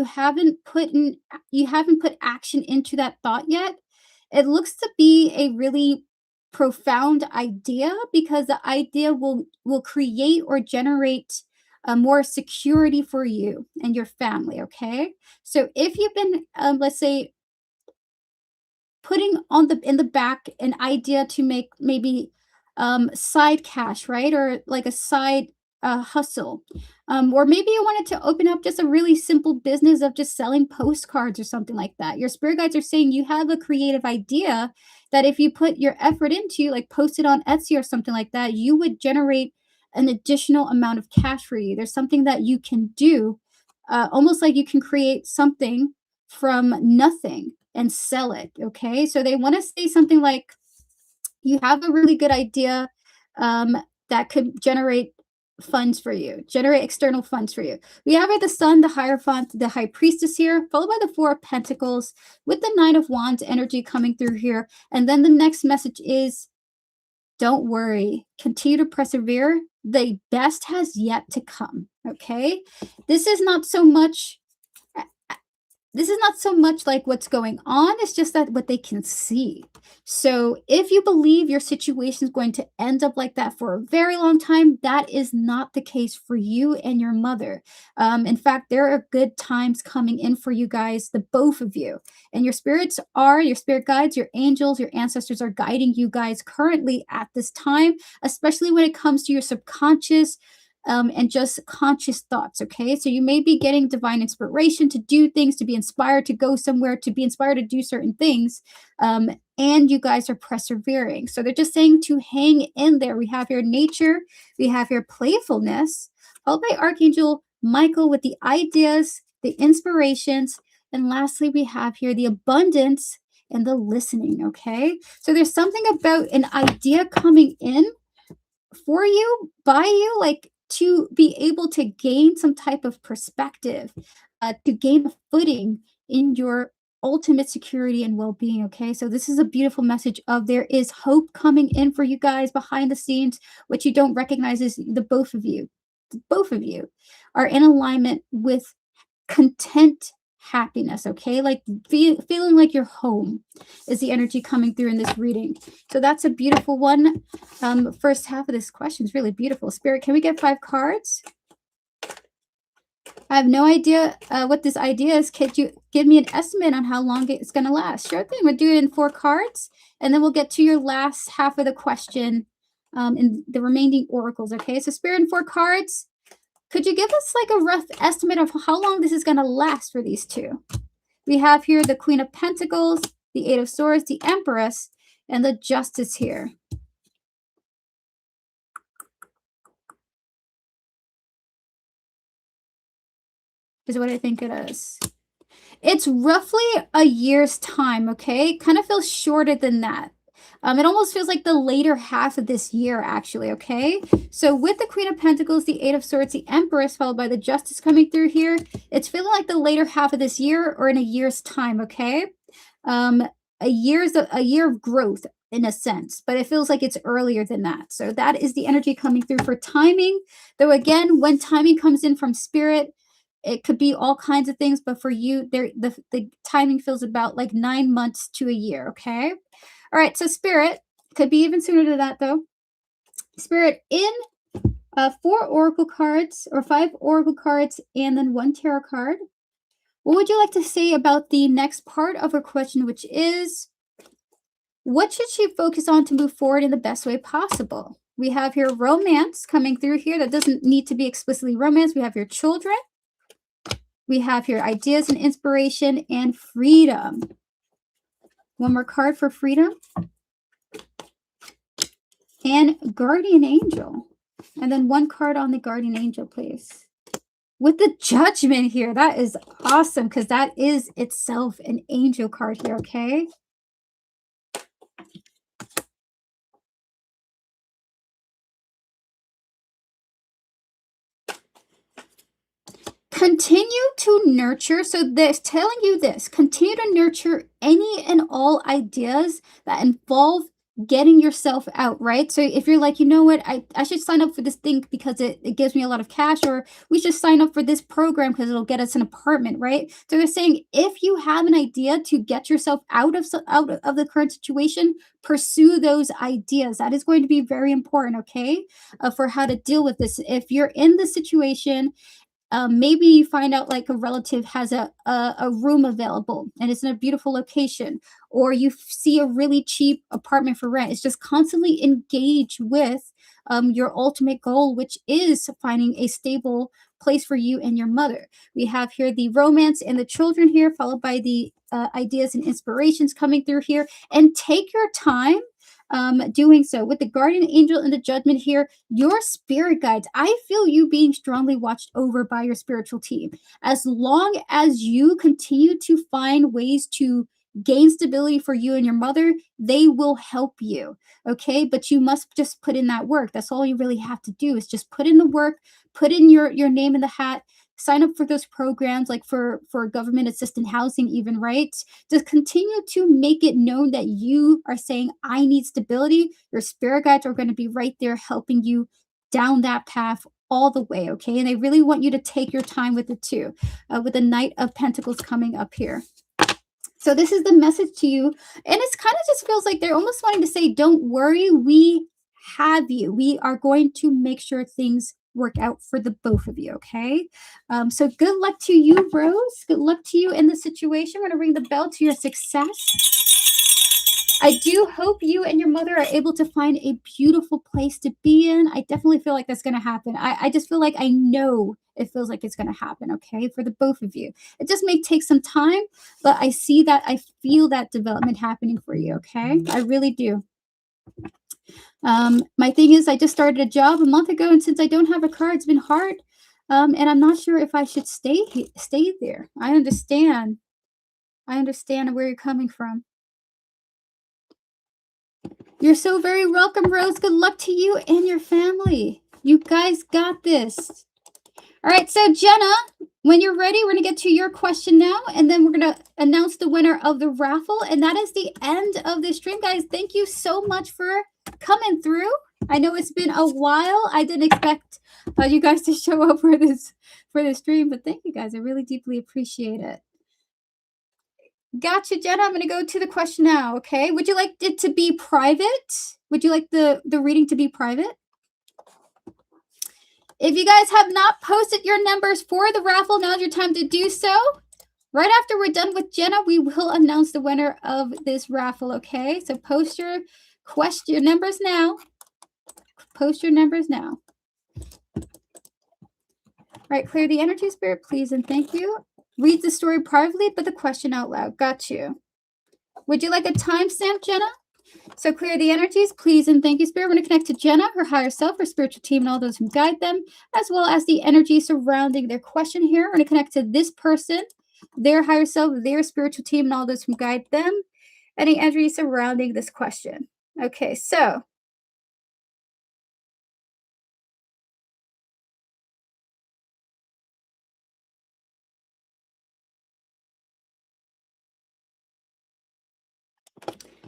Speaker 1: haven't put action into that thought yet. It looks to be a really profound idea because the idea will create or generate more security for you and your family, okay? So if you've been, let's say, putting on the in the back an idea to make maybe side cash, right? Or like a side hustle. Or maybe you wanted to open up just a really simple business of just selling postcards or something like that. Your spirit guides are saying you have a creative idea that if you put your effort into, like post it on Etsy or something like that, you would generate an additional amount of cash for you. There's something that you can do, almost like you can create something from nothing and sell it. Okay. So they want to say something like, you have a really good idea um, that could generate funds for you, generate external funds for you. We have here the sun, the hierophant, the high priestess here, followed by the four of pentacles with the nine of wands energy coming through here. And then the next message is, don't worry, continue to persevere. The best has yet to come. Okay. This is not so much like what's going on, it's just that what they can see. So if you believe your situation is going to end up like that for a very long time, that is not the case for you and your mother. In fact, there are good times coming in for you guys, the both of you. And your spirit guides, your angels, your ancestors are guiding you guys currently at this time, especially when it comes to your subconscious, and just conscious thoughts. Okay. So you may be getting divine inspiration to do things, to be inspired to go somewhere, to be inspired to do certain things. And you guys are persevering. So they're just saying to hang in there. We have here nature, we have here playfulness, followed by Archangel Michael with the ideas, the inspirations. And lastly, we have here the abundance and the listening. Okay. So there's something about an idea coming in for you, by you, like to be able to gain some type of perspective, to gain a footing in your ultimate security and well-being. Okay, so this is a beautiful message of there is hope coming in for you guys behind the scenes. What you don't recognize is the both of you are in alignment with content happiness. Okay, like feeling like you're home is the energy coming through in this reading. So that's a beautiful one. First half of this question is really beautiful. Spirit, can we get 5 cards? I have no idea what this idea is. Could you give me an estimate on how long it's going to last? Sure thing. We'll do it in 4 cards, and then we'll get to your last half of the question in the remaining oracles. Okay, so Spirit in 4 cards. Could you give us like a rough estimate of how long this is going to last for these two? We have here the Queen of Pentacles, the Eight of Swords, the Empress, and the Justice here. Is what I think it is. It's roughly a year's time, okay? Kind of feels shorter than that. It almost feels like the later half of this year, actually, okay? So with the Queen of Pentacles, the Eight of Swords, the Empress, followed by the Justice coming through here, it's feeling like the later half of this year or in a year's time, okay? A year of growth in a sense, but it feels like it's earlier than that. So that is the energy coming through for timing. Though again, when timing comes in from Spirit, it could be all kinds of things, but for you, the timing feels about like 9 months to a year, okay? All right, so Spirit, could be even sooner than that, though. Spirit, in 4 oracle cards, or 5 oracle cards, and then 1 tarot card, what would you like to say about the next part of her question, which is, what should she focus on to move forward in the best way possible? We have here romance coming through here. That doesn't need to be explicitly romance. We have your children. We have here ideas and inspiration and freedom. One more card for freedom. And guardian angel. And then 1 card on the guardian angel, please. With the judgment here, that is awesome because that is itself an angel card here, okay? Continue to nurture. So this telling you this, continue to nurture any and all ideas that involve getting yourself out, right? So if you're like, you know what, I should sign up for this thing because it gives me a lot of cash, or we should sign up for this program because it'll get us an apartment, right? So they're saying if you have an idea to get yourself out of out of the current situation, pursue those ideas. That is going to be very important, okay? For how to deal with this. If you're in the situation, maybe you find out like a relative has a room available and it's in a beautiful location, or you see a really cheap apartment for rent. It's just constantly engage with your ultimate goal, which is finding a stable place for you and your mother. We have here the romance and the children here, followed by the ideas and inspirations coming through here. And take your time doing so. With the guardian angel and the judgment here, your spirit guides, I feel you being strongly watched over by your spiritual team. As long as you continue to find ways to gain stability for you and your mother, they will help you. Okay. But you must just put in that work. That's all you really have to do is just put in the work, put in your name in the hat, sign up for those programs like for government assistant housing, even, right? Just continue to make it known that you are saying, I need stability. Your spirit guides are going to be right there helping you down that path all the way. Okay. And they really want you to take your time with it too, with the Knight of Pentacles coming up here. So this is the message to you. And it's kind of just feels like they're almost wanting to say, don't worry, we have you. We are going to make sure things work out for the both of you, okay? So good luck to you, Rose. Good luck to you in the situation. We're going to ring the bell to your success. I do hope you and your mother are able to find a beautiful place to be in. I definitely feel like that's going to happen. I just feel like I know it feels like it's going to happen, okay, for the both of you. It just may take some time, but I see that, I feel that development happening for you, okay? I really do. My thing is, I just started a job a month ago, and since I don't have a car, it's been hard. And I'm not sure if I should stay there. I understand. I understand where you're coming from. You're so very welcome, Rose. Good luck to you and your family. You guys got this. All right, so Jenna, when you're ready, we're going to get to your question now, and then we're going to announce the winner of the raffle, and that is the end of the stream, guys. Thank you so much for coming through. I know it's been a while. I didn't expect you guys to show up for this stream, but thank you guys. I really deeply appreciate it. Gotcha, Jenna. I'm going to go to the question now, okay? Would you like it to be private? Would you like the reading to be private? If you guys have not posted your numbers for the raffle, now's your time to do so. Right after we're done with Jenna, we will announce the winner of this raffle, okay? So post your numbers now. Post your numbers now. All right, clear the energy, spirit, please and thank you. Read the story privately, but the question out loud. Got you. Would you like a timestamp, Jenna? So clear the energies, please and thank you, Spirit. We're going to connect to Jenna, her higher self, her spiritual team, and all those who guide them, as well as the energy surrounding their question here. We're going to connect to this person, their higher self, their spiritual team, and all those who guide them, and the energy surrounding this question. Okay, so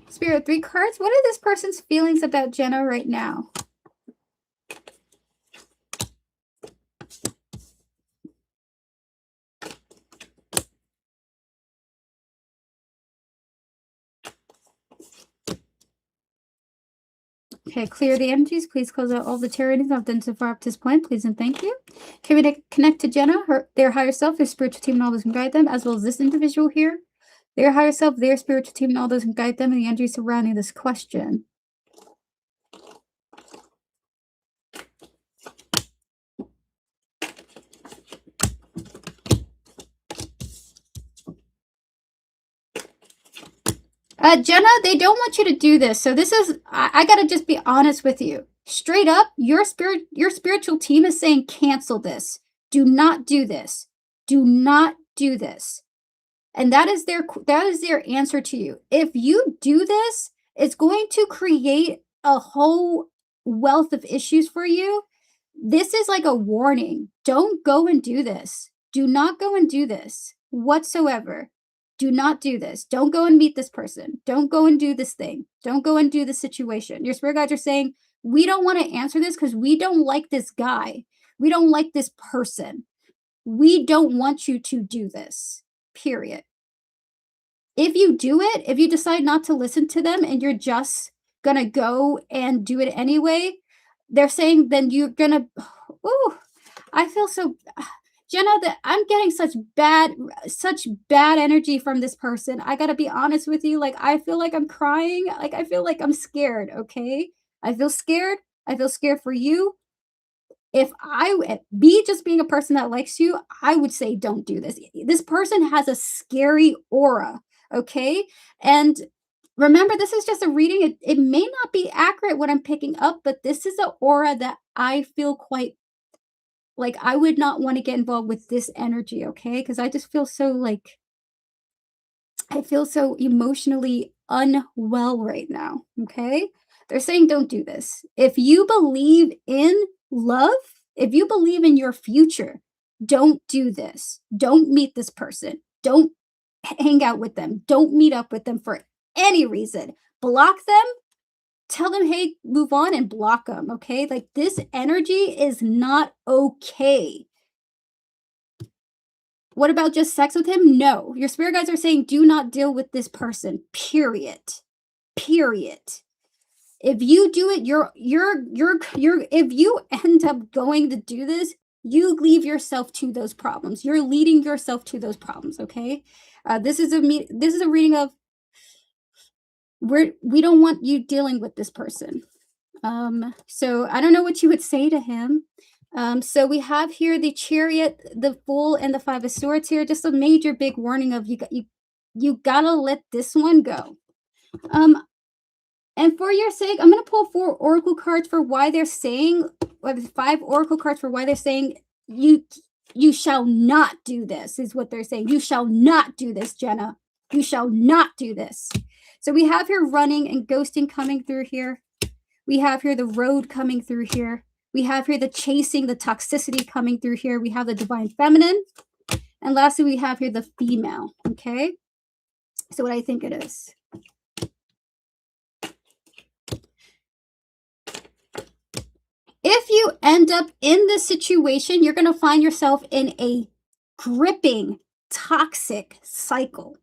Speaker 1: Spirit, 3 cards. What are this person's feelings about Jenna right now? Okay, clear the energies. Please close out all the tarot readings I've done so far up to this point. Please and thank you. Can we connect to Jenna, their higher self, their spiritual team, and all those who guide them, as well as this individual here, their higher self, their spiritual team, and all those who guide them, and the energy surrounding this question. Jenna, they don't want you to do this. So this is, I gotta just be honest with you. Straight up, your spiritual team is saying cancel this. Do not do this. Do not do this. And that is their answer to you. If you do this, it's going to create a whole wealth of issues for you. This is like a warning. Don't go and do this. Do not go and do this whatsoever. Do not do this. Don't go and meet this person. Don't go and do this thing. Don't go and do this situation. Your spirit guides are saying, we don't want to answer this because we don't like this guy. We don't like this person. We don't want you to do this, period. If you do it, if you decide not to listen to them and you're just going to go and do it anyway, they're saying then you're going to, ooh, I feel so, Jenna, that I'm getting such bad energy from this person. I got to be honest with you. Like, I feel like I'm crying. Like, I feel like I'm scared. Okay. I feel scared. I feel scared for you. If I be just being a person that likes you, I would say don't do this. This person has a scary aura. Okay. And remember, this is just a reading. It may not be accurate what I'm picking up, but this is an aura that I feel quite like I would not want to get involved with this energy, okay? Because I just feel so like I feel so emotionally unwell right now, okay? They're saying don't do this. If you believe in love, if you believe in your future, don't do this. Don't meet this person. Don't hang out with them. Don't meet up with them for any reason. Block them. Tell them, hey, move on and block them, okay? Like this energy is not okay. What about just sex with him? No. Your spirit guides are saying do not deal with this person. Period. Period. If you do it, you're if you end up going to do this, you leave yourself to those problems. You're leading yourself to those problems, okay? This is a reading of we don't want you dealing with this person. So I don't know what you would say to him. So we have here the Chariot, the Fool, and the Five of Swords here. Just a major big warning of you gotta let this one go. And for your sake, I'm gonna pull 4 oracle cards for why they're saying, or 5 oracle cards for why they're saying you shall not do this, is what they're saying. You shall not do this, Jenna. You shall not do this. So we have here running and ghosting coming through here. We have here the road coming through here. We have here the chasing, the toxicity coming through here. We have the divine feminine. And lastly, we have here the female. Okay. So what I think it is. If you end up in this situation, you're going to find yourself in a gripping, toxic cycle.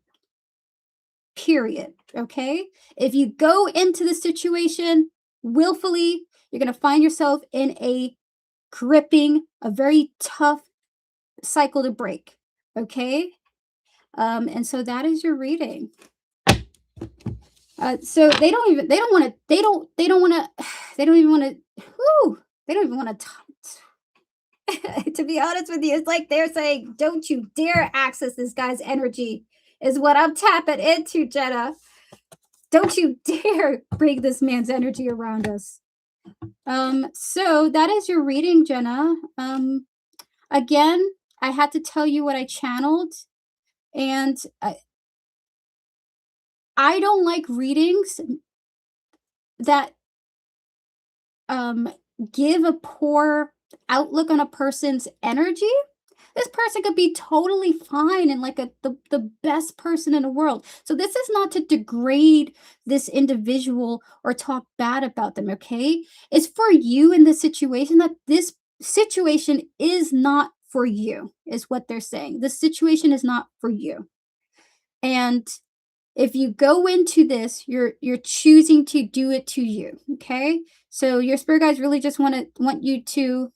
Speaker 1: Period. Okay. If you go into the situation willfully, you're going to find yourself in a gripping, a very tough cycle to break. Okay. And so that is your reading. So they don't even want to to be honest with you, it's like they're saying, don't you dare access this guy's energy, is what I'm tapping into, Jenna. Don't you dare bring this man's energy around us. So that is your reading, Jenna. Again, I had to tell you what I channeled, and I don't like readings that give a poor outlook on a person's energy. This person could be totally fine and like the best person in the world. So this is not to degrade this individual or talk bad about them, okay? It's for you in the situation that this situation is not for you, is what they're saying. The situation is not for you. And if you go into this, you're choosing to do it to you, okay? So your spirit guides really just want you to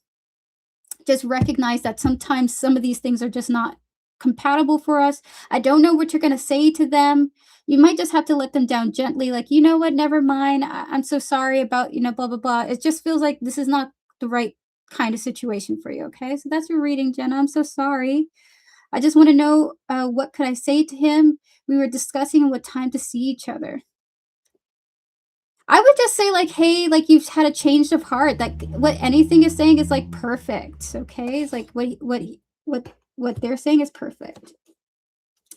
Speaker 1: just recognize that sometimes some of these things are just not compatible for us. I don't know what you're going to say to them. You might just have to let them down gently, like, you know what, never mind. I'm so sorry about, blah, blah, blah. It just feels like this is not the right kind of situation for you, okay? So that's your reading, Jenna. I'm so sorry. I just want to know what could I say to him? We were discussing what time to see each other. I would just say like, hey, like you've had a change of heart. Like what anything is saying is like perfect. Okay, it's like what they're saying is perfect.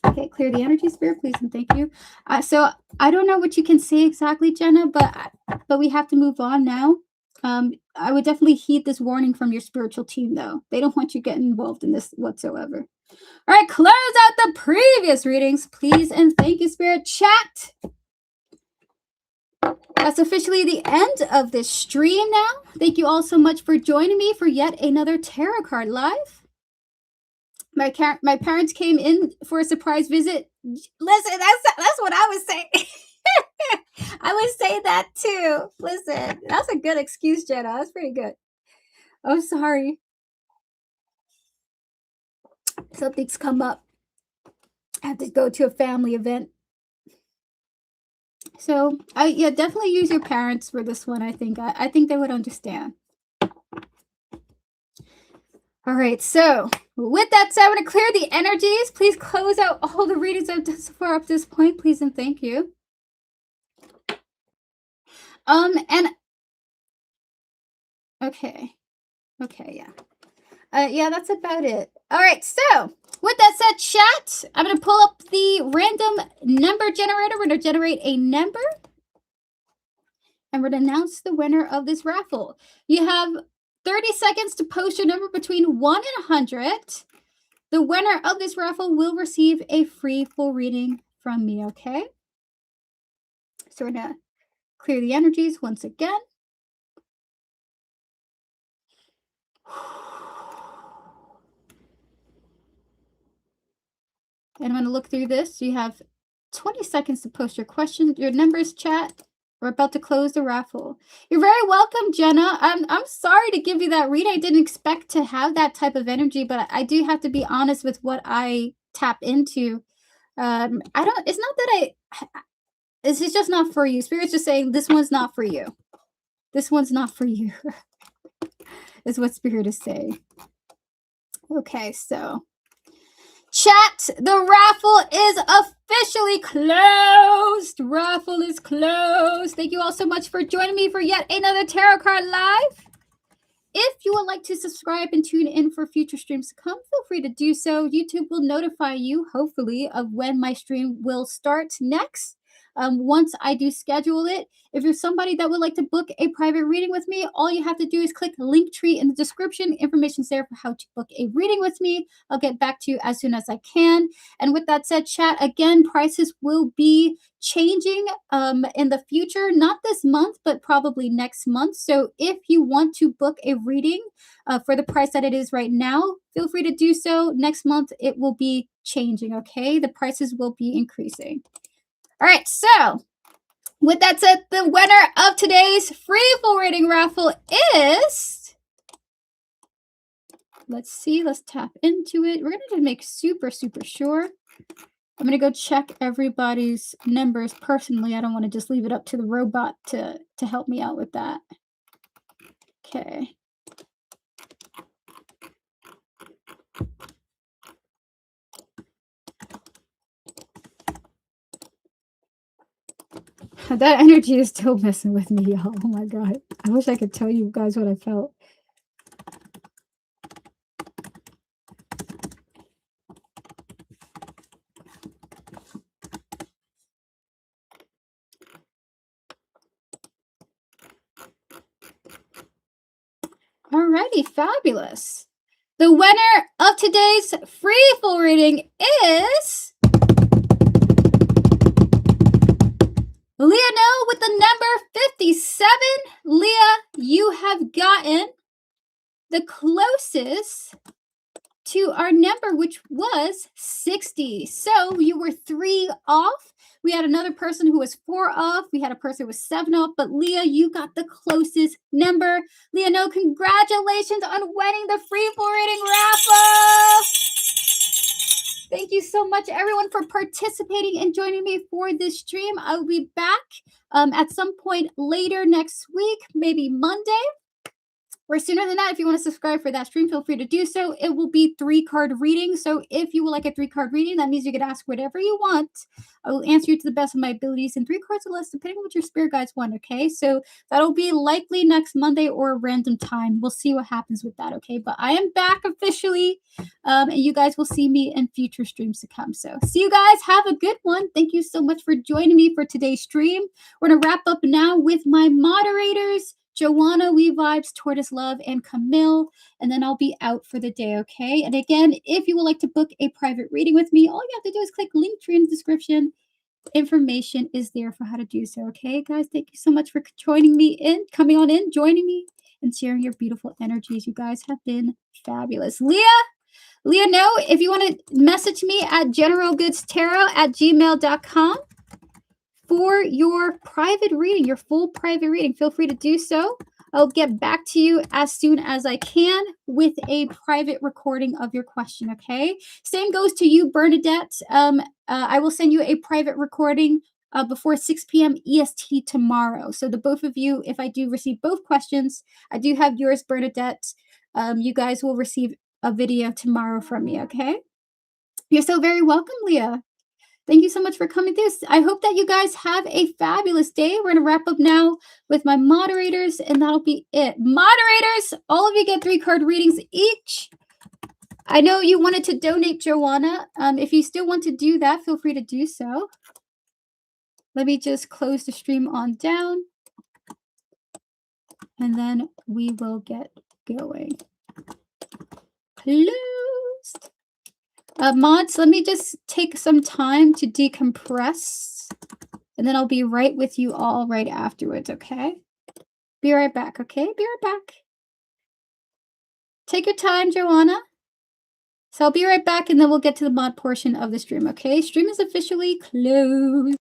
Speaker 1: Okay, clear the energy, spirit, please, and thank you. So I don't know what you can say exactly, Jenna, but we have to move on now. I would definitely heed this warning from your spiritual team, though. They don't want you getting involved in this whatsoever. All right, close out the previous readings, please, and thank you, Spirit Chat. That's officially the end of this stream now. Thank you all so much for joining me for yet another tarot card live. My parents came in for a surprise visit. Listen, that's what I was saying. I would say that too. Listen, that's a good excuse, Jenna. That's pretty good. I'm sorry. Something's come up. I have to go to a family event. So, yeah, definitely use your parents for this one. I think they would understand. All right, so with that said, I'm going to clear the energies. Please close out all the readings I've done so far up to this point, please and thank you. And okay, yeah. Yeah, that's about it. All right, so with that said, chat, I'm going to pull up the random number generator. We're going to generate a number, and we're going to announce the winner of this raffle. You have 30 seconds to post your number between 1 and 100. The winner of this raffle will receive a free full reading from me, okay? So we're going to clear the energies once again. And I'm going to look through this. You have 20 seconds to post your questions, your numbers, chat. We're about to close the raffle. You're very welcome, Jenna. I'm sorry to give you that read. I didn't expect to have that type of energy, but I do have to be honest with what I tap into. It's not that this is just not for you. Spirit's just saying this one's not for you. This one's not for you. Is what Spirit is saying. Okay, so chat, the raffle is officially closed. Raffle is closed. Thank you all so much for joining me for yet another tarot card live. If you would like to subscribe and tune in for future streams to come, feel free to do so. YouTube will notify you, hopefully, of when my stream will start next. Once I do schedule it. If you're somebody that would like to book a private reading with me, all you have to do is click Linktree in the description. Information's there for how to book a reading with me. I'll get back to you as soon as I can. And with that said, chat, again, prices will be changing in the future, not this month, but probably next month. So if you want to book a reading for the price that it is right now, feel free to do so. Next month, it will be changing, okay? The prices will be increasing. All right, so with that said, the winner of today's free full reading raffle is, let's see, let's tap into it. We're going to make super sure. I'm going to go check everybody's numbers personally. I don't want to just leave it up to the robot to help me out with that. Okay. That energy is still messing with me, y'all. Oh my God. I wish I could tell you guys what I felt. Alrighty, fabulous. The winner of today's free full reading is Leah with the number 57. Leah, you have gotten the closest to our number, which was 60. So you were 3 off. We had another person who was 4 off. We had a person who was 7 off. But Leah, you got the closest number. Leah, congratulations on winning the free full reading raffle. Thank you so much, everyone, for participating and joining me for this stream. I'll be back at some point later next week, maybe Monday. Or sooner than that. If you want to subscribe for that stream, feel free to do so. It will be 3-card reading. So if you would like a 3-card reading, that means you can ask whatever you want. I will answer you to the best of my abilities in 3 cards or less, depending on what your spirit guides want, okay? So that'll be likely next Monday or a random time. We'll see what happens with that, okay? But I am back officially, and you guys will see me in future streams to come. So see you guys. Have a good one. Thank you so much for joining me for today's stream. We're going to wrap up now with my moderators. Joanna, We Vibes, Tortoise Love, and Camille. And then I'll be out for the day, okay? And again, if you would like to book a private reading with me, all you have to do is click Linktree in the description. Information is there for how to do so, okay, guys? Thank you so much for joining me in, coming on in, joining me, and sharing your beautiful energies. You guys have been fabulous. Leah, no, if you want to message me at generalgoodstarot@gmail.com for your private reading, your full private reading, feel free to do so. I'll get back to you as soon as I can with a private recording of your question, okay? Same goes to you, Bernadette. I will send you a private recording before 6 p.m. EST tomorrow. So the both of you, if I do receive both questions, I do have yours, Bernadette. You guys will receive a video tomorrow from me, okay? You're so very welcome, Leah. Thank you so much for coming through. I hope that you guys have a fabulous day. We're going to wrap up now with my moderators, and that'll be it. Moderators, all of you get 3 card readings each. I know you wanted to donate, Joanna. If you still want to do that, feel free to do so. Let me just close the stream on down, and then we will get going. Closed. Mods, let me just take some time to decompress, and then I'll be right with you all right afterwards, okay? Be right back, okay? Be right back. Take your time, Joanna. So I'll be right back, and then we'll get to the mod portion of the stream, okay? Stream is officially closed.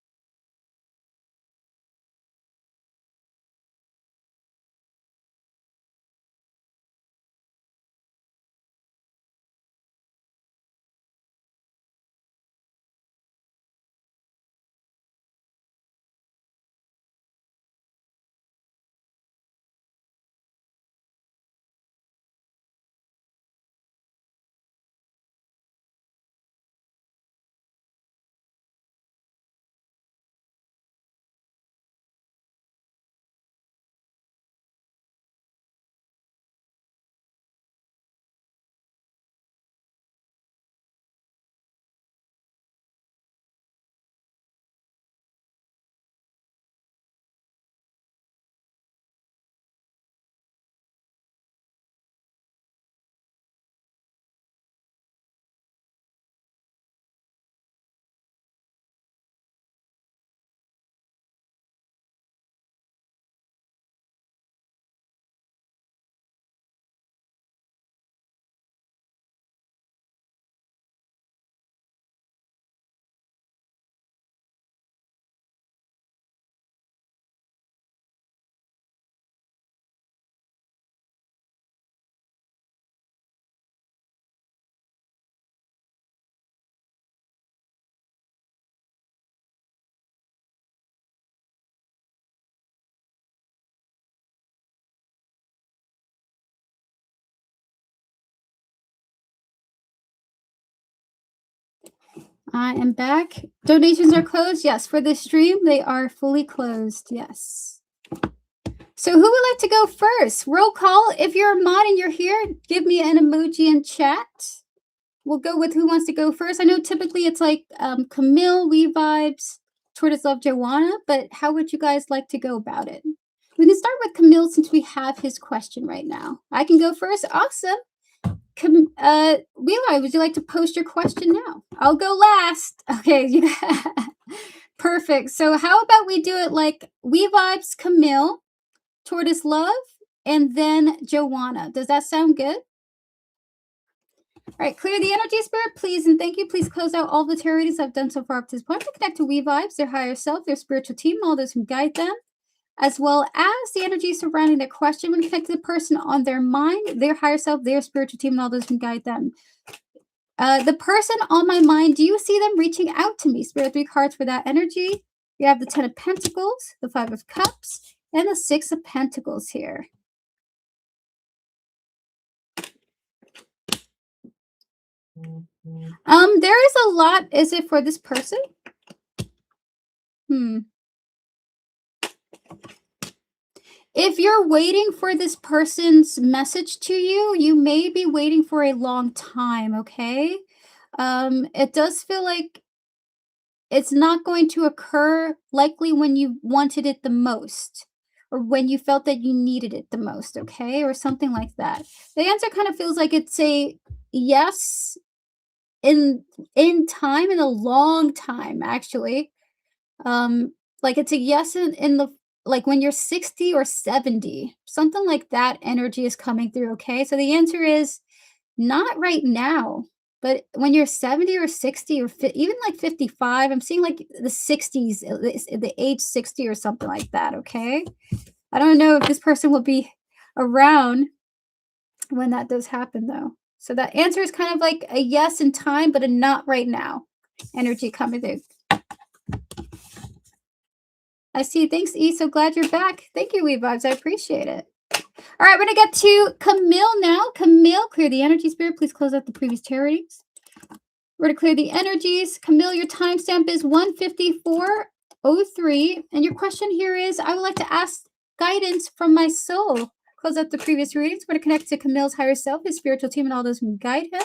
Speaker 1: I am back. Donations are closed. Yes, for this stream, they are fully closed. Yes. So who would like to go first? Roll call. If you're a mod and you're here, give me an emoji in chat. We'll go with who wants to go first. I know typically it's like Camille, We Vibes, Tortoise Love, Joanna, but how would you guys like to go about it? We can start with Camille since we have his question right now. I can go first. Awesome. Levi, would you like to post your question now? I'll go last. Okay. Perfect. So how about we do it like We Vibes, Camille, Tortoise Love, and then Joanna. Does that sound good? All right, clear the energy, spirit, please, and thank you. Please close out all the tarot readings I've done so far up to this point to connect to We Vibes, their higher self, their spiritual team, all those who guide them, as well as the energy surrounding their question when connect to the person on their mind, their higher self, their spiritual team, and all those who guide them. The person on my mind, do you see them reaching out to me? Spirit, 3 cards for that energy. You have the 10 of Pentacles, the 5 of Cups, and the 6 of Pentacles here. There is a lot. Is it for this person? If you're waiting for this person's message to you, you may be waiting for a long time, okay? It does feel like it's not going to occur likely when you wanted it the most. or when you felt that you needed it the most, okay? Or something like that. The answer kind of feels like it's a yes in time, in a long time, actually. Um, like it's a yes in the like when you're 60 or 70, something like that energy is coming through, okay? So the answer is not right now, but when you're 70 or 60 or even like 55, I'm seeing like the 60s, the age 60 or something like that, okay? I don't know if this person will be around when that does happen though. So that answer is kind of like a yes in time, but a not right now energy coming through. I see. Thanks, E. So glad you're back. Thank you, Vibes. I appreciate it. All right, we're going to get to Camille now. Camille, clear the energy, Spirit. Please close out the previous tarot readings. We're going to clear the energies. Camille, your timestamp is 154:03. And your question here is, I would like to ask guidance from my soul. Close out the previous readings. We're going to connect to Camille's higher self, his spiritual team, and all those who guide him,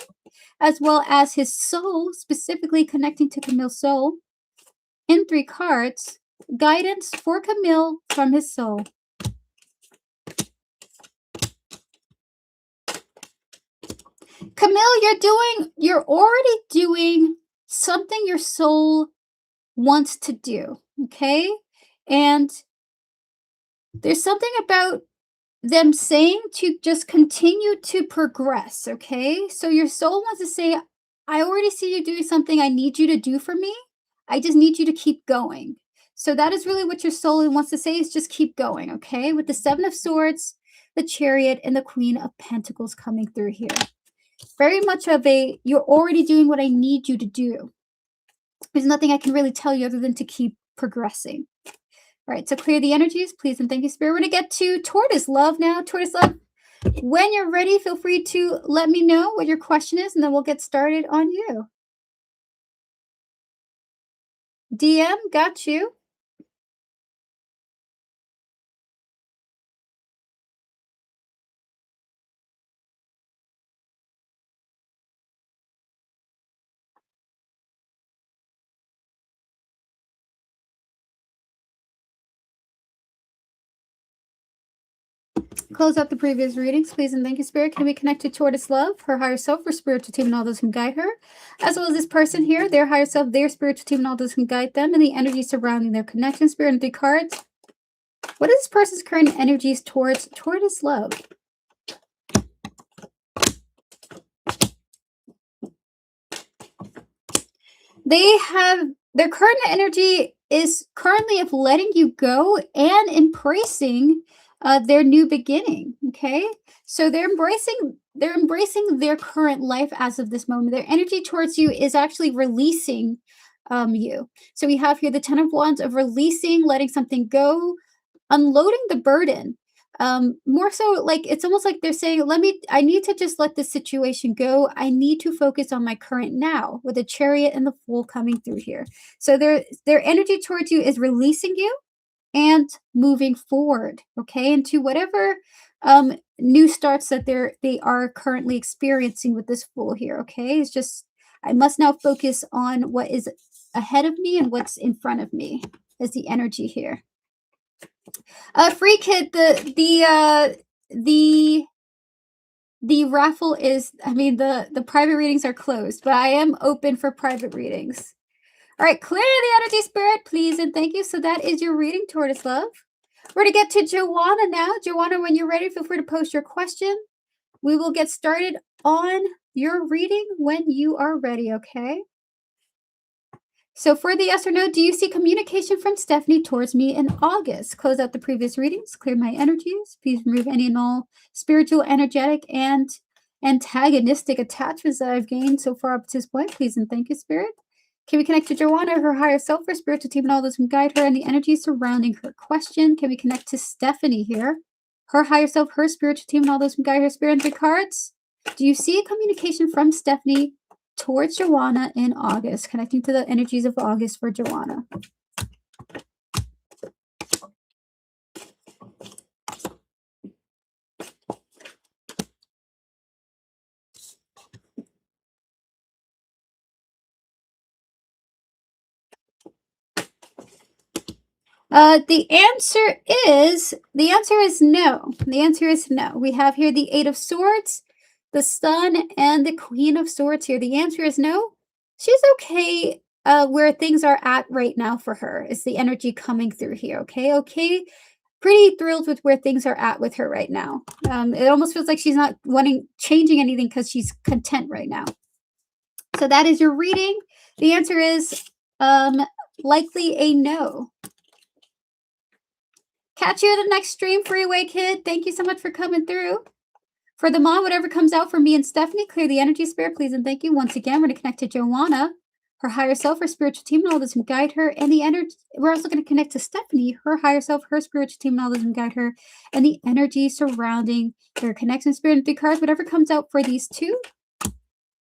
Speaker 1: as well as his soul, specifically connecting to Camille's soul in 3 cards. Guidance for Camille from his soul. Camille, you're already doing something your soul wants to do, okay? And there's something about them saying to just continue to progress, okay? So your soul wants to say, I already see you doing something I need you to do for me. I just need you to keep going. So that is really what your soul wants to say, is just keep going, okay? With the 7 of Swords, the Chariot, and the Queen of Pentacles coming through here. Very much of a, you're already doing what I need you to do. There's nothing I can really tell you other than to keep progressing. All right, so clear the energies, please, and thank you, Spirit. We're going to get to Tortoise Love now. Tortoise Love, when you're ready, feel free to let me know what your question is, and then we'll get started on you. DM, got you. Close out the previous readings, please, and thank you, Spirit. Can we connect to Tortoise Love, her higher self, her spiritual team, and all those who guide her, as well as this person here, their higher self, their spiritual team, and all those who guide them, and the energy surrounding their connection, Spirit, and 3 cards. What is this person's current energies towards Tortoise Love? They have, their current energy is currently of letting you go and embracing their new beginning, okay? So they're embracing their current life as of this moment. Their energy towards you is actually releasing you. So we have here the 10 of Wands, of releasing, letting something go, unloading the burden. More so, like, it's almost like they're saying, I need to just let this situation go. I need to focus on my current now, with the Chariot and the Fool coming through here. So their energy towards you is releasing you and moving forward, okay, into whatever new starts that they are currently experiencing with this Fool here, okay? It's just, I must now focus on what is ahead of me and what's in front of me, is the energy here. Free Kid, the raffle is, I mean, the private readings are closed, but I am open for private readings. All right, clear the energy, Spirit, please, and thank you. So that is your reading, Tortoise Love. We're going to get to Joanna now. Joanna, when you're ready, feel free to post your question. We will get started on your reading when you are ready, okay? So for the yes or no, do you see communication from Stephanie towards me in August? Close out the previous readings, clear my energies. Please remove any and all spiritual, energetic, and antagonistic attachments that I've gained so far up to this point. Please and thank you, Spirit. Can we connect to Joanna, her higher self, her spiritual team, and all those who guide her, and the energy surrounding her question? Can we connect to Stephanie here, her higher self, her spiritual team, and all those who guide her, Spirit, and 3 cards? Do you see a communication from Stephanie towards Joanna in August, connecting to the energies of August for Joanna? The answer is no. The answer is no. We have here the Eight of Swords, the Sun, and the Queen of Swords here. The answer is no. She's okay where things are at right now for her. Is the energy coming through here? Okay, okay. Pretty thrilled with where things are at with her right now. It almost feels like she's not changing anything because she's content right now. So that is your reading. The answer is likely a no. Catch you at the next stream, Freeway Kid. Thank you so much for coming through. For the mom, whatever comes out for me and Stephanie, clear the energy, spirit, please, and thank you. Once again, we're going to connect to Joanna, her higher self, her spiritual team, and all those who guide her. And the energy, we're also going to connect to Stephanie, her higher self, her spiritual team, and all those who guide her. And the energy surrounding their connection, spirit, and 3 cards, whatever comes out for these two.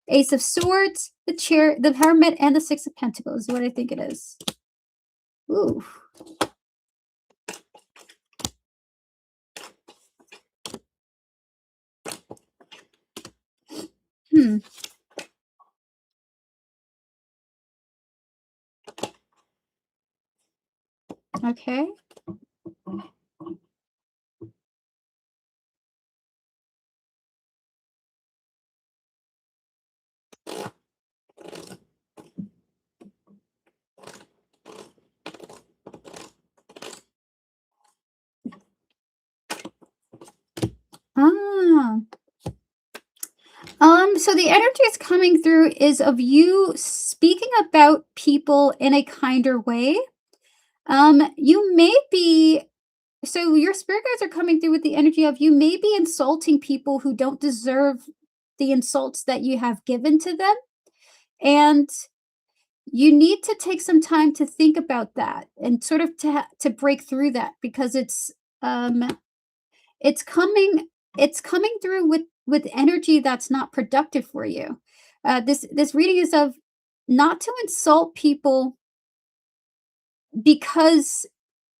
Speaker 1: Ace of Swords, the Chair, the Hermit, and the Six of Pentacles is what I think it is. Ooh. Okay. Ah. So the energy is coming through is of you speaking about people in a kinder way. You may be, so your spirit guides are coming through with the energy of you may be insulting people who don't deserve the insults that you have given to them. And you need to take some time to think about that and sort of to break through that, because it's coming through with energy that's not productive for you. This reading is of not to insult people because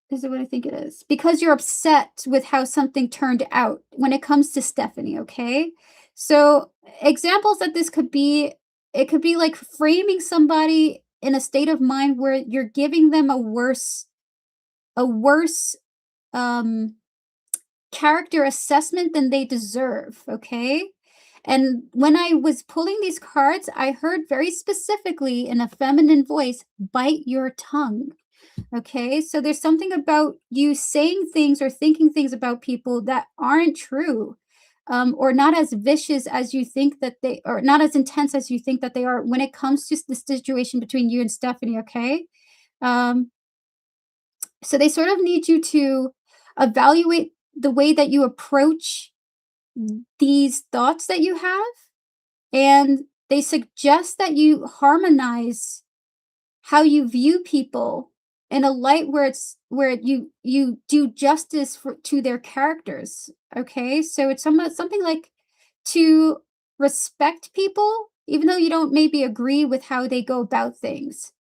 Speaker 1: this is what I think it is. Because you're upset with how something turned out when it comes to Stephanie, okay? So examples that this could be, it could be like framing somebody in a state of mind where you're giving them a worse um character assessment than they deserve, okay? And when I was pulling these cards, I heard very specifically in a feminine voice, bite your tongue. Okay, so there's something about you saying things or thinking things about people that aren't true, or not as vicious as you think that they, or not as intense as you think that they are when it comes to the situation between you and Stephanie, okay? Um, so they sort of need you to evaluate the way that you approach these thoughts that you have, and they suggest that you harmonize how you view people in a light where you do justice to their characters. Okay, so it's something like to respect people even though you don't maybe agree with how they go about things.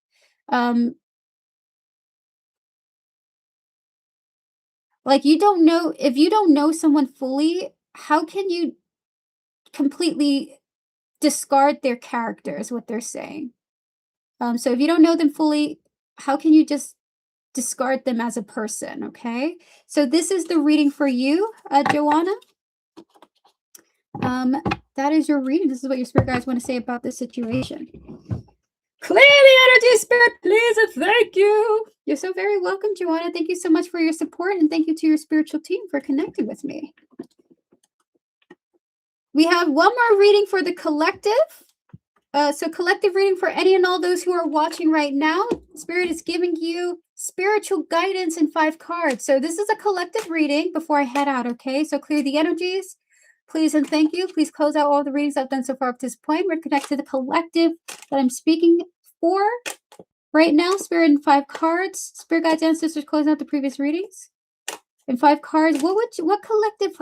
Speaker 1: um like, you don't know, if you don't know someone fully, how can you completely discard their characters, what they're saying? So if you don't know them fully, how can you just discard them as a person? Okay, so this is the reading for you, Joanna. That is your reading. This is what your spirit guides want to say about this situation. Clear the energy, spirit, please, and thank you. You're so very welcome, Joanna. Thank you so much for your support, and thank you to your spiritual team for connecting with me. We have one more reading for the collective. So collective reading for any and all those who are watching right now. Spirit is giving you spiritual guidance in 5 cards. So this is a collective reading before I head out, okay? So clear the energies, please, and thank you. Please close out all the readings I've done so far up to this point. We're connected to the collective that I'm speaking for right now. Spirit in 5 cards. Spirit guides, ancestors, closing out the previous readings. In 5 cards, what collective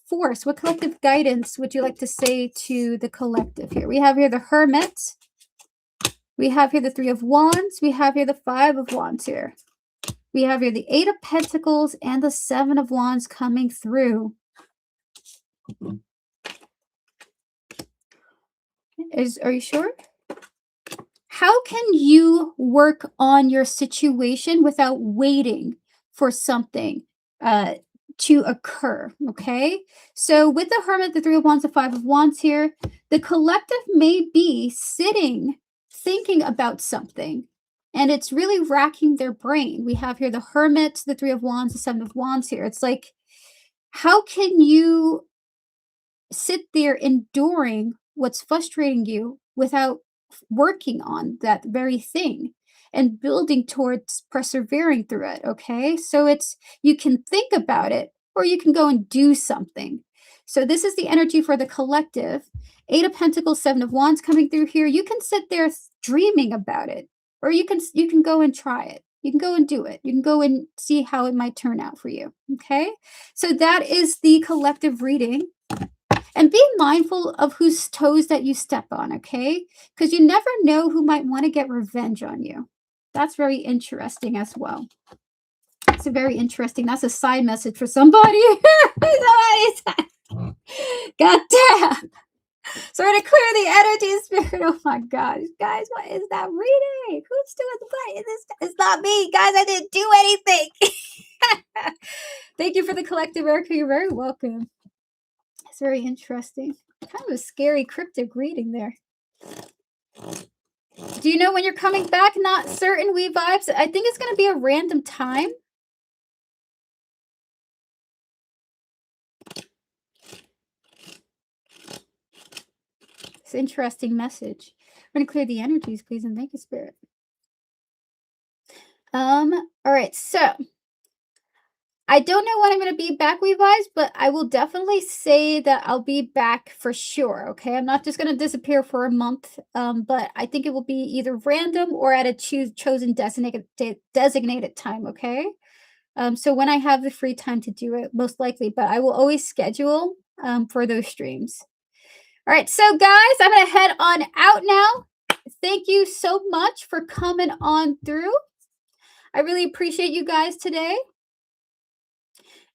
Speaker 1: force, what collective guidance would you like to say to the collective here? We have here the Hermit. We have here the 3 of Wands. We have here the 5 of Wands here. We have here the 8 of Pentacles and the 7 of Wands coming through. Are you sure? How can you work on your situation without waiting for something to occur, okay? So with the Hermit, the Three of Wands, the Five of Wands here, the collective may be sitting, thinking about something, and it's really racking their brain. We have here the Hermit, the Three of Wands, the Seven of Wands here. It's like, how can you sit there enduring what's frustrating you without working on that very thing and building towards persevering through it, okay? So it's, you can think about it or you can go and do something. So this is the energy for the collective. Eight of Pentacles, Seven of Wands coming through here. You can sit there dreaming about it, or you can go and try it. You can go and do it. You can go and see how it might turn out for you, okay? So that is the collective reading. And be mindful of whose toes that you step on, okay? Because you never know who might want to get revenge on you. That's very interesting as well. It's a very interesting, that's a side message for somebody. God damn. So we're going to clear the energy spirit. Oh my gosh. Guys, what is that reading? Who's doing the play? It's not me. Guys, I didn't do anything. Thank you for the collective, Erica. You're very welcome. It's very interesting. Kind of a scary cryptic reading there. Do you know when you're coming back? Not certain. We vibes. I think it's going to be a random time. It's an interesting message. I'm going to clear the energies, please, and thank you, Spirit. All right, so I don't know when I'm going to be back, Levi's, but I will definitely say that I'll be back for sure, okay? I'm not just going to disappear for a month, but I think it will be either random or at a chosen designated time, okay? So when I have the free time to do it, most likely, but I will always schedule for those streams. All right, so guys, I'm going to head on out now. Thank you so much for coming on through. I really appreciate you guys today.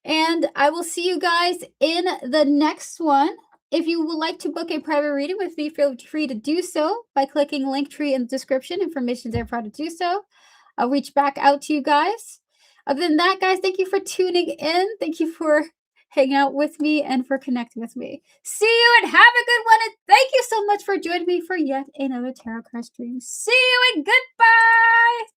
Speaker 1: And I will see you guys in the next one. If you would like to book a private reading with me, feel free to do so by clicking Linktree in the description. Information there for how to do so. I'll reach back out to you guys. Other than that, guys, thank you for tuning in. Thank you for hanging out with me and for connecting with me. See you and have a good one. And thank you so much for joining me for yet another tarot card stream. See you and goodbye.